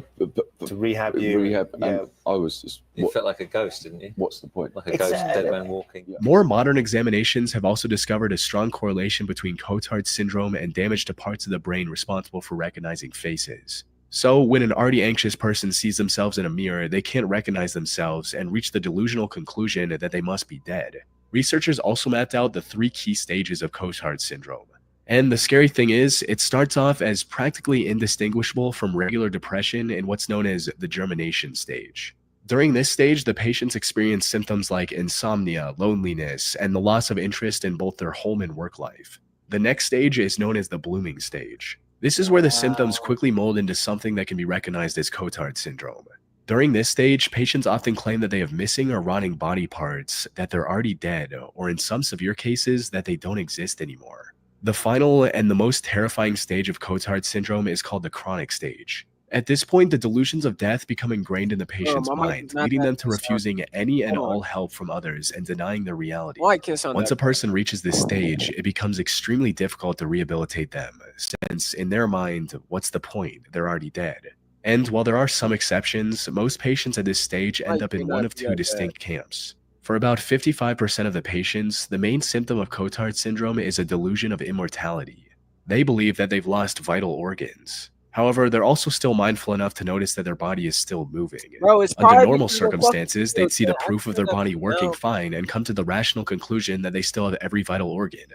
rehab you. Yeah. And I was just... You felt like a ghost, didn't you? What's the point? Like a ghost, dead man walking. Yeah. More modern examinations have also discovered a strong correlation between Cotard syndrome and damage to parts of the brain responsible for recognizing faces. So when an already anxious person sees themselves in a mirror, they can't recognize themselves and reach the delusional conclusion that they must be dead. Researchers also mapped out the 3 key stages of Cotard syndrome. And the scary thing is, it starts off as practically indistinguishable from regular depression in what's known as the germination stage. During this stage, the patients experience symptoms like insomnia, loneliness, and the loss of interest in both their home and work life. The next stage is known as the blooming stage. This is where the symptoms quickly mold into something that can be recognized as Cotard syndrome. During this stage, patients often claim that they have missing or rotting body parts, that they're already dead, or in some severe cases, that they don't exist anymore. The final and the most terrifying stage of Cotard syndrome is called the chronic stage. At this point, the delusions of death become ingrained in the patient's my mic mind, is not leading that them to good sound. refusing any and Hold on. all help from others and denying their reality. My mic can't sound Once that a person reaches this stage, it becomes extremely difficult to rehabilitate them, since in their mind, what's the point? They're already dead. And while there are some exceptions, most patients at this stage end up in one of two distinct camps. For about 55% of the patients, the main symptom of Cotard syndrome is a delusion of immortality. They believe that they've lost vital organs. However, they're also still mindful enough to notice that their body is still moving. Bro, it's Under probably normal because of the fucking circumstances, video, they'd see the man. I proof of turned their that body shit working down. fine and come to the rational conclusion that they still have every vital organ.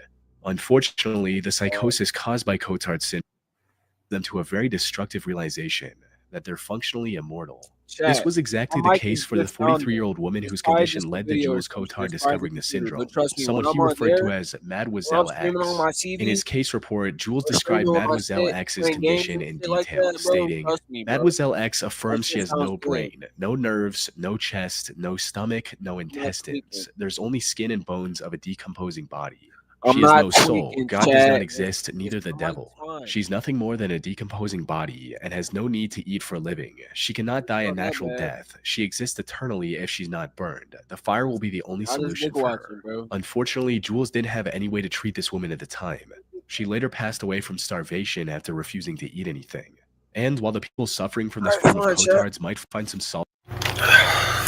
Unfortunately, the psychosis caused by Cotard syndrome leads them to a very destructive realization that they're functionally immortal. This Chat. was exactly My the mic case is for the just sounding. 43-year-old woman It's whose probably condition just the led to video or Jules some shit. Cotard It's probably discovering the just the video. syndrome, But trust me, someone when he I'm on referred to there, as when I'm Mademoiselle streaming on X. my TV, In his case report, Jules when I'm streaming described on my Mademoiselle shit, X's playing games condition and in shit like detail, that, bro, stating, trust me, bro. Mademoiselle X That affirms she shit has sounds no good. brain, no nerves, no chest, no stomach, no I'm not tweaking. intestines. There's only skin and bones of a decomposing body. I'm She has not no soul. tweaking, God does not chat. exist, neither the My mic is devil. fine. She's nothing more than a decomposing body and has no need to eat for a living. She cannot die a Not that natural bad. death. She exists eternally if she's not burned. The fire will be the only I just solution nigga for watching, her. bro. Unfortunately, Jules didn't have any way to treat this woman at the time. She later passed away from starvation after refusing to eat anything. And while the people suffering from this Alright, form of fine, chat. Cotards might find some solace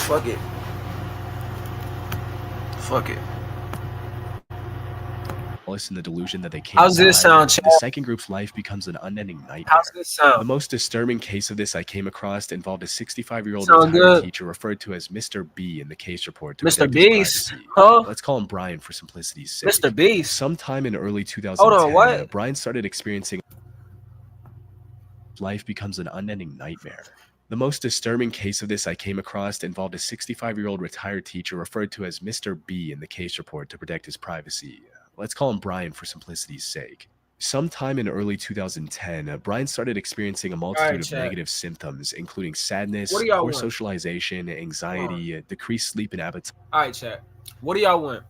Fuck it. Fuck it. in the delusion that they can't How's this die, sound, chat? the second group's life becomes an unending nightmare. How's this sound? The most disturbing case of this I came across involved a 65-year-old Sound retired good? teacher referred to as Mr. B in the case report to Mr. protect his Beast? privacy. Huh? Let's call him Brian for simplicity's sake. Mr. Beast? Sometime in early Hold on, 2010, what? Brian started experiencing life becomes an unending nightmare. The most disturbing case of this I came across involved a 65-year-old retired teacher referred to as Mr. B in the case report to protect his privacy. Let's call him Brian for simplicity's sake. Sometime in early 2010, Brian started experiencing a multitude of chat. negative symptoms, including sadness, What do y'all poor want? socialization, anxiety, decreased sleep and appetite. Alright, chat. What do y'all want?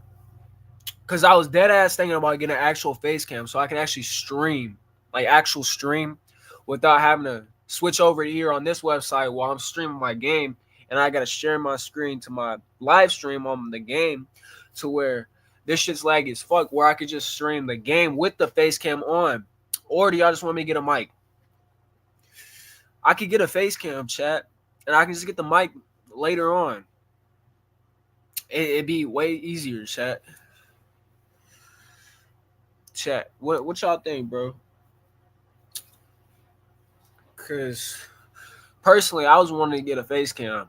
Because I was dead ass thinking about getting an actual face cam so I can actually stream, like actual stream, without having to switch over here on this website while I'm streaming my game. And I got to share my screen to my live stream on the game to where this shit's laggy as fuck, where I could just stream the game with the face cam on. Or do y'all just want me to get a mic? I could get a face cam, chat, and I can just get the mic later on. It'd be way easier, chat. Chat, what y'all think, bro? Because personally, I was wanting to get a face cam.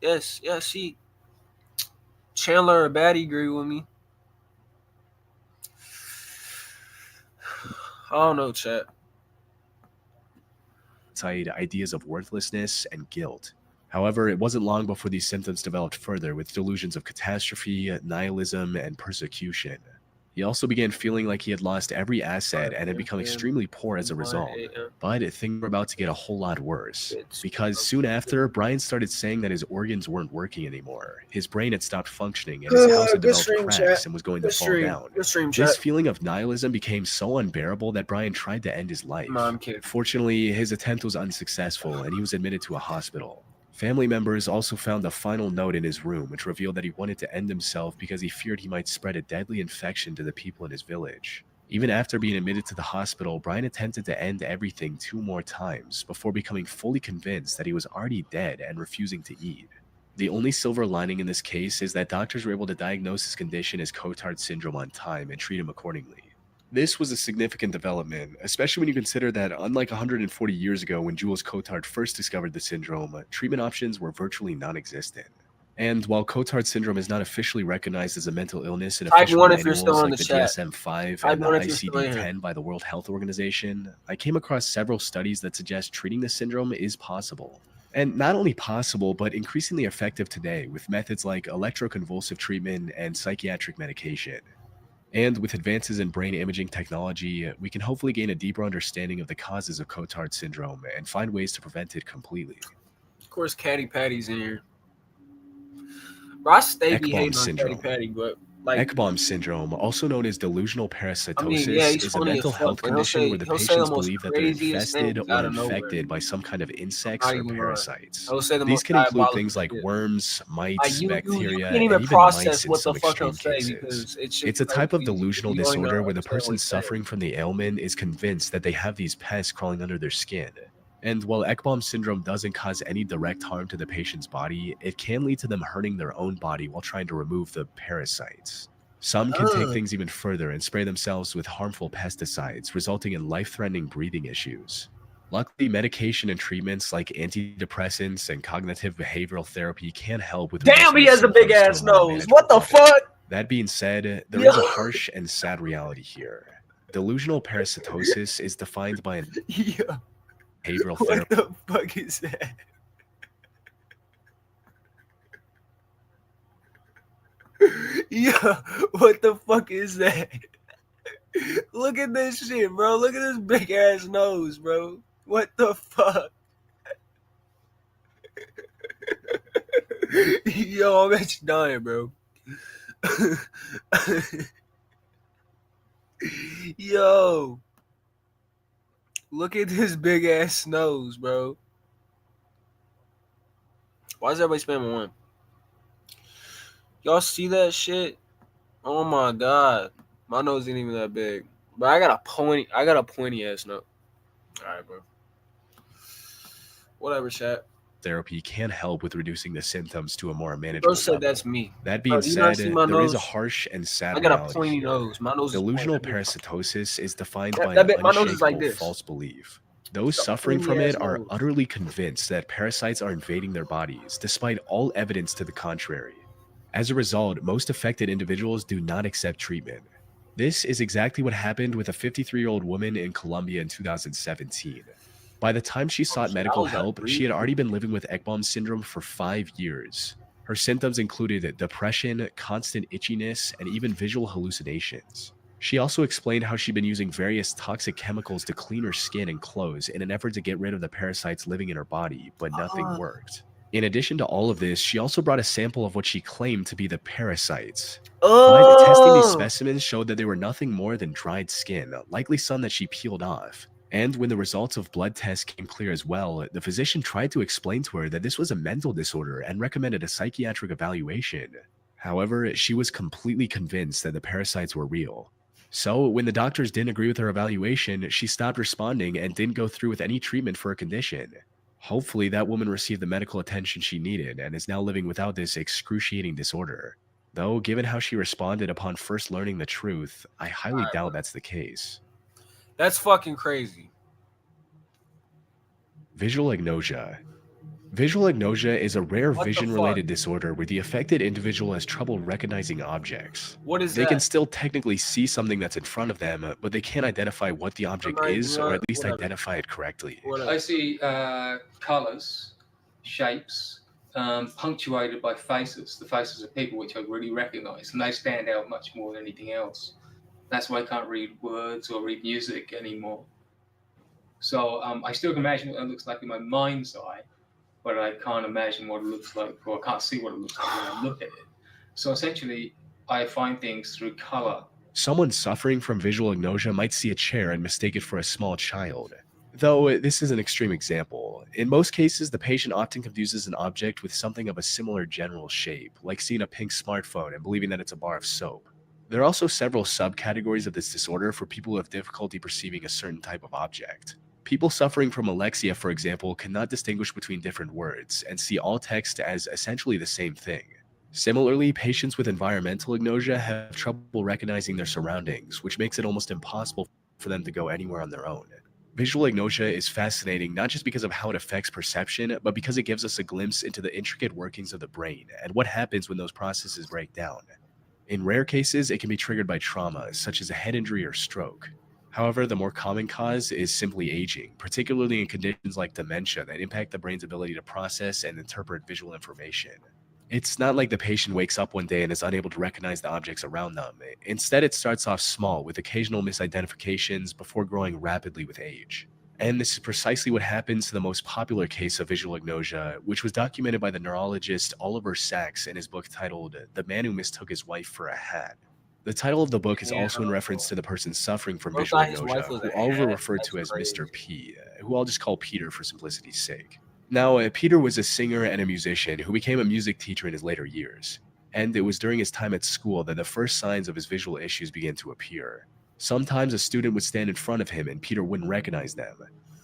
Yes, see. Chandler or Batty agree with me. I don't know, chat. Ideas of worthlessness and guilt. However, it wasn't long before these symptoms developed further with delusions of catastrophe, nihilism, and persecution. He also began feeling like he had lost every asset and had become extremely poor as a result. But things were about to get a whole lot worse, because soon after, Brian started saying that his organs weren't working anymore. His brain had stopped functioning, and his house had developed cracks and was going to fall down. This feeling of nihilism became so unbearable that Brian tried to end his life. No, I'm kidding. Fortunately, his attempt was unsuccessful, and he was admitted to a hospital. Family members also found a final note in his room which revealed that he wanted to end himself because he feared he might spread a deadly infection to the people in his village. Even after being admitted to the hospital, Brian attempted to end everything 2 more times before becoming fully convinced that he was already dead and refusing to eat. The only silver lining in this case is that doctors were able to diagnose his condition as Cotard syndrome on time and treat him accordingly. This was a significant development, especially when you consider that unlike 140 years ago when Jules Cotard first discovered the syndrome, treatment options were virtually non-existent. And while Cotard syndrome is not officially recognized as a mental illness in official manuals like the DSM-5 and the ICD-10 by the World Health Organization, I came across several studies that suggest treating the syndrome is possible. And not only possible, but increasingly effective today with methods like electroconvulsive treatment and psychiatric medication. And with advances in brain imaging technology, we can hopefully gain a deeper understanding of the causes of Cotard syndrome and find ways to prevent it completely. Of course, Caddy Patty's in here. Bro, I stay be hating on Caddy Patty, but like. Ekbom syndrome, also known as delusional I parasitosis, mean, yeah, he's is a funny mental as fuck, health but he'll condition say where the he'll say the patients most believe that they're craziest infested things or out of nowhere. infected by some kind of I'm insects not or even lying. parasites. He'll say the These most can include diabolical things like shit. worms, Like mites, you bacteria, can't and even even mice process in what the some fuck he'll extreme say cases. because it's It's just a type of crazy. delusional You don't even disorder where the understand what person he's saying. suffering from the ailment is convinced that they have these pests crawling under their skin. And while Ekbom syndrome doesn't cause any direct harm to the patient's body, it can lead to them hurting their own body while trying to remove the parasites. Some can take things even further and spray themselves with harmful pesticides, resulting in life-threatening breathing issues. Luckily, medication and treatments like antidepressants and cognitive behavioral therapy can help with Damn, reversing he the has a big symptoms to ass a more nose. manageable What the level. fuck? That being said, there Yo. is a harsh and sad reality here. Delusional parasitosis is defined by an Yo, behavioral what therapy. the fuck is that? Yeah, what the fuck is that? Look at this shit, bro. Look at this big ass nose, bro. What the fuck? Yo, I'm actually dying, bro. Yo, look at this big ass nose, bro. Why is everybody spamming one? Y'all see that shit? Oh my god, my nose ain't even that big, but I got a pointy ass nose. All right, bro. Whatever, chat. Therapy can help with reducing the symptoms to a more Bro manageable said level. that's me. That Bro, being do you not said, see my there is a nose? harsh and sad I got a reality pointy here. nose. My nose is Delusional pointy. parasitosis is defined That- by that an bit- my nose is like unshakable this. false belief. Those It's a suffering from pointy-ass it are nose. utterly convinced that parasites are invading their bodies, despite all evidence to the contrary. As a result, most affected individuals do not accept treatment. This is exactly what happened with a 53-year-old woman in Colombia in 2017. By the time she sought shit, medical I was at help, 3. she had already been living with Ekbom syndrome for 5 years. Her symptoms included depression, constant itchiness, and even visual hallucinations. She also explained how she'd been using various toxic chemicals to clean her skin and clothes in an effort to get rid of the parasites living in her body, but nothing worked. In addition to all of this, she also brought a sample of what she claimed to be the parasites. But testing these specimens showed that they were nothing more than dried skin, likely some that she peeled off. And when the results of blood tests came clear as well, the physician tried to explain to her that this was a mental disorder and recommended a psychiatric evaluation. However, she was completely convinced that the parasites were real. So, when the doctors didn't agree with her evaluation, she stopped responding and didn't go through with any treatment for her condition. Hopefully, that woman received the medical attention she needed and is now living without this excruciating disorder. Though, given how she responded upon first learning the truth, I highly doubt that's the case. That's fucking crazy. Visual agnosia. Visual agnosia is a rare vision-related disorder where the affected individual has trouble recognizing objects. What is They that? can still technically see something that's in front of them, but they can't identify what the object is or at least identify it correctly. I see colours, shapes, punctuated by faces. The faces of people which I really recognise, and they stand out much more than anything else. That's why I can't read words or read music anymore. So I still can imagine what it looks like in my mind's eye, but I can't imagine what it looks like, or I can't see what it looks like when I look at it. So essentially, I find things through colour. Someone suffering from visual agnosia might see a chair and mistake it for a small child. Though this is an extreme example. In most cases, the patient often confuses an object with something of a similar general shape, like seeing a pink smartphone and believing that it's a bar of soap. There are also several subcategories of this disorder for people who have difficulty perceiving a certain type of object. People suffering from alexia, for example, cannot distinguish between different words and see all text as essentially the same thing. Similarly, patients with environmental agnosia have trouble recognizing their surroundings, which makes it almost impossible for them to go anywhere on their own. Visual agnosia is fascinating not just because of how it affects perception, but because it gives us a glimpse into the intricate workings of the brain and what happens when those processes break down. In rare cases, it can be triggered by trauma, such as a head injury or stroke. However, the more common cause is simply aging, particularly in conditions like dementia that impact the brain's ability to process and interpret visual information. It's not like the patient wakes up one day and is unable to recognize the objects around them. Instead, it starts off small with occasional misidentifications before growing rapidly with age. And this is precisely what happens to the most popular case of visual agnosia, which was documented by the neurologist Oliver Sacks in his book titled The Man Who Mistook His Wife for a Hat. The title of the book is also in reference to the person suffering from Bro visual thought his wife agnosia, was who a Oliver hat? referred That's to as crazy. Mr. P, who I'll just call Peter for simplicity's sake. Now, Peter was a singer and a musician who became a music teacher in his later years, and it was during his time at school that the first signs of his visual issues began to appear. Sometimes a student would stand in front of him and Peter wouldn't recognize them.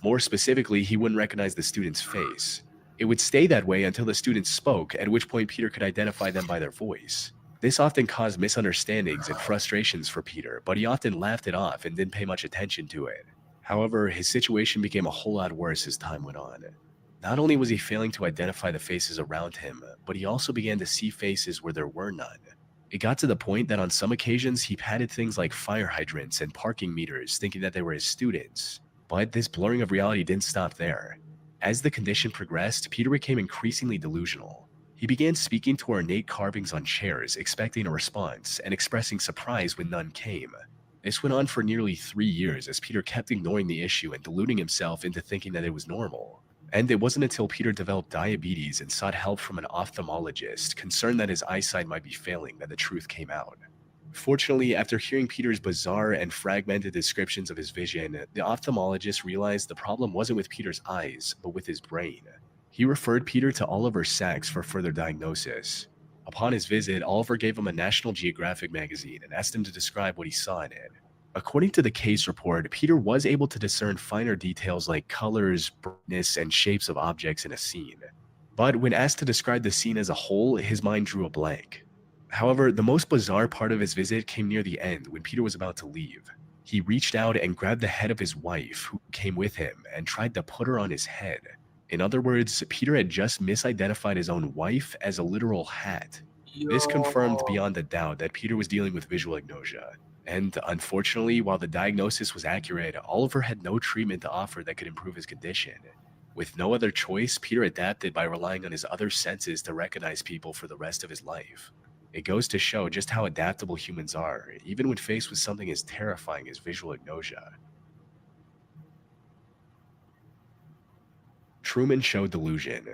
More specifically, he wouldn't recognize the student's face. It would stay that way until the student spoke, at which point Peter could identify them by their voice. This often caused misunderstandings and frustrations for Peter, but he often laughed it off and didn't pay much attention to it. However, his situation became a whole lot worse as time went on. Not only was he failing to identify the faces around him, but he also began to see faces where there were none. It got to the point that on some occasions he patted things like fire hydrants and parking meters thinking that they were his students. But this blurring of reality didn't stop there. As the condition progressed, Peter became increasingly delusional. He began speaking to ornate carvings on chairs, expecting a response, and expressing surprise when none came. This went on for nearly 3 years as Peter kept ignoring the issue and deluding himself into thinking that it was normal. And it wasn't until Peter developed diabetes and sought help from an ophthalmologist, concerned that his eyesight might be failing, that the truth came out. Fortunately, after hearing Peter's bizarre and fragmented descriptions of his vision, the ophthalmologist realized the problem wasn't with Peter's eyes, but with his brain. He referred Peter to Oliver Sacks for further diagnosis. Upon his visit, Oliver gave him a National Geographic magazine and asked him to describe what he saw in it. According to the case report, Peter was able to discern finer details like colors, brightness, and shapes of objects in a scene. But when asked to describe the scene as a whole, his mind drew a blank. However, the most bizarre part of his visit came near the end when Peter was about to leave. He reached out and grabbed the head of his wife, who came with him, and tried to put her on his head. In other words, Peter had just misidentified his own wife as a literal hat. This confirmed beyond a doubt that Peter was dealing with visual agnosia. And unfortunately, while the diagnosis was accurate, Oliver had no treatment to offer that could improve his condition. With no other choice, Peter adapted by relying on his other senses to recognize people for the rest of his life. It goes to show just how adaptable humans are, even when faced with something as terrifying as visual agnosia. Truman Show Delusion.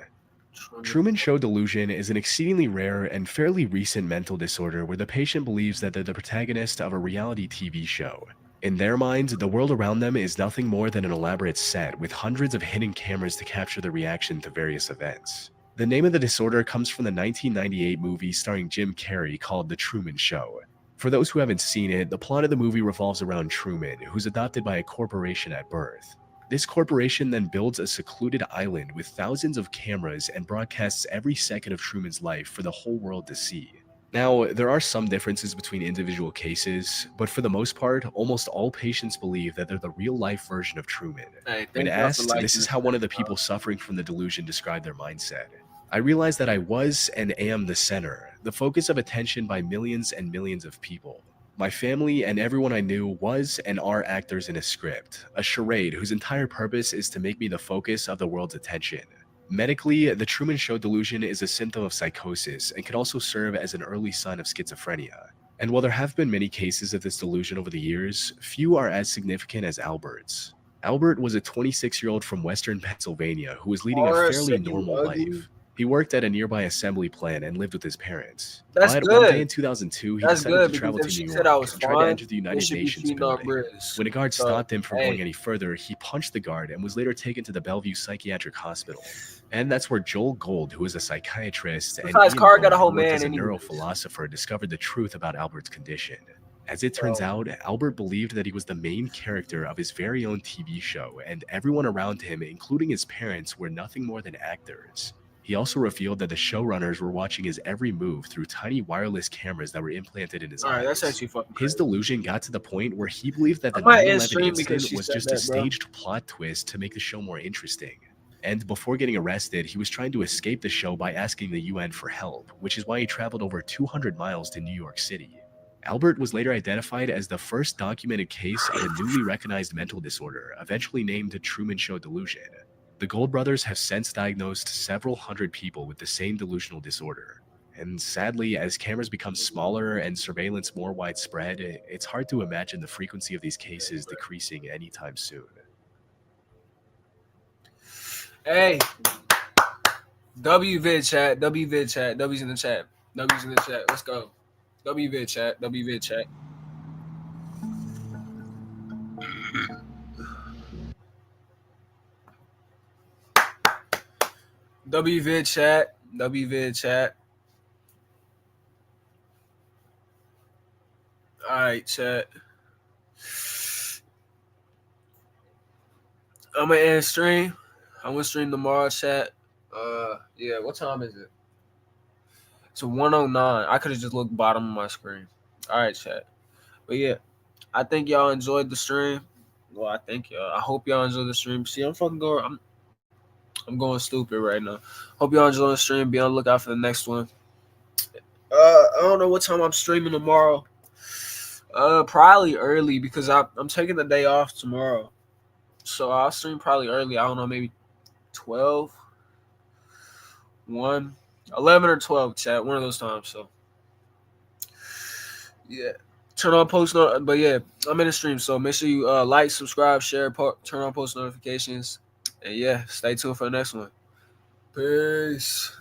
Truman Show Delusion is an exceedingly rare and fairly recent mental disorder where the patient believes that they're the protagonist of a reality TV show. In their minds, the world around them is nothing more than an elaborate set with hundreds of hidden cameras to capture their reaction to various events. The name of the disorder comes from the 1998 movie starring Jim Carrey called The Truman Show. For those who haven't seen it, the plot of the movie revolves around Truman, who's adopted by a corporation at birth. This corporation then builds a secluded island with thousands of cameras and broadcasts every second of Truman's life for the whole world to see. Now, there are some differences between individual cases, but for the most part, almost all patients believe that they're the real-life version of Truman. When asked, this is how one of the people suffering from the delusion described their mindset. I realized that I was and am the center, the focus of attention by millions and millions of people. My family and everyone I knew was and are actors in a script, a charade whose entire purpose is to make me the focus of the world's attention. Medically, the Truman Show delusion is a symptom of psychosis and can also serve as an early sign of schizophrenia. And while there have been many cases of this delusion over the years, few are as significant as Albert's. Albert was a 26-year-old from Western Pennsylvania who was leading a fairly normal life. He worked at a nearby assembly plant and lived with his parents. That's But good. one day in 2002, he That's decided good to travel because to if New she said I York was and tried to fine, enter the they United should be Nations cheating on building. Briz. When a guard So, stopped him from hey. going any further, he punched the guard and was later taken to the Bellevue Psychiatric Hospital. And that's where Joel Gold, who is a psychiatrist, and Besides, Ian Carr Gold, got a whole who worked man as a anyways. neurophilosopher, discovered the truth about Albert's condition. As it turns out, Albert believed that he was the main character of his very own TV show, and everyone around him, including his parents, were nothing more than actors. He also revealed that the showrunners were watching his every move through tiny wireless cameras that were implanted in his eyes. That's actually fucking His crazy. delusion got to the point where he believed that the I might 9/11 end stream because incident she was said just a that, bro. staged plot twist to make the show more interesting. And before getting arrested, he was trying to escape the show by asking the UN for help, which is why he traveled over 200 miles to New York City. Albert was later identified as the first documented case of a newly recognized mental disorder, eventually named Truman Show Delusion. The Gold brothers have since diagnosed several hundred people with the same delusional disorder. And sadly, as cameras become smaller and surveillance more widespread, it's hard to imagine the frequency of these cases decreasing anytime soon. Hey, WVid chat. WVid chat. W's in the chat. W's in the chat. Let's go. WVid chat. WVid chat. WVid chat. WVid chat. All right, chat. I'm gonna end stream. I'm gonna stream tomorrow, chat. Yeah. What time is it? It's 1:09. I could have just looked bottom of my screen. All right, chat. But yeah, I think y'all enjoyed the stream. Well, I think y'all. I hope y'all enjoyed the stream. See, I'm fucking going. I'm going stupid right now. Hope y'all enjoy the stream. Be on the lookout for the next one. I don't know what time I'm streaming tomorrow. Probably early because I'm taking the day off tomorrow. So I'll stream probably early. I don't know, maybe 12, 1, 11 or 12, chat. One of those times. So yeah. Turn on post but yeah, I'm in the stream. So make sure you like, subscribe, share, turn on post notifications. And yeah, stay tuned for the next one. Peace.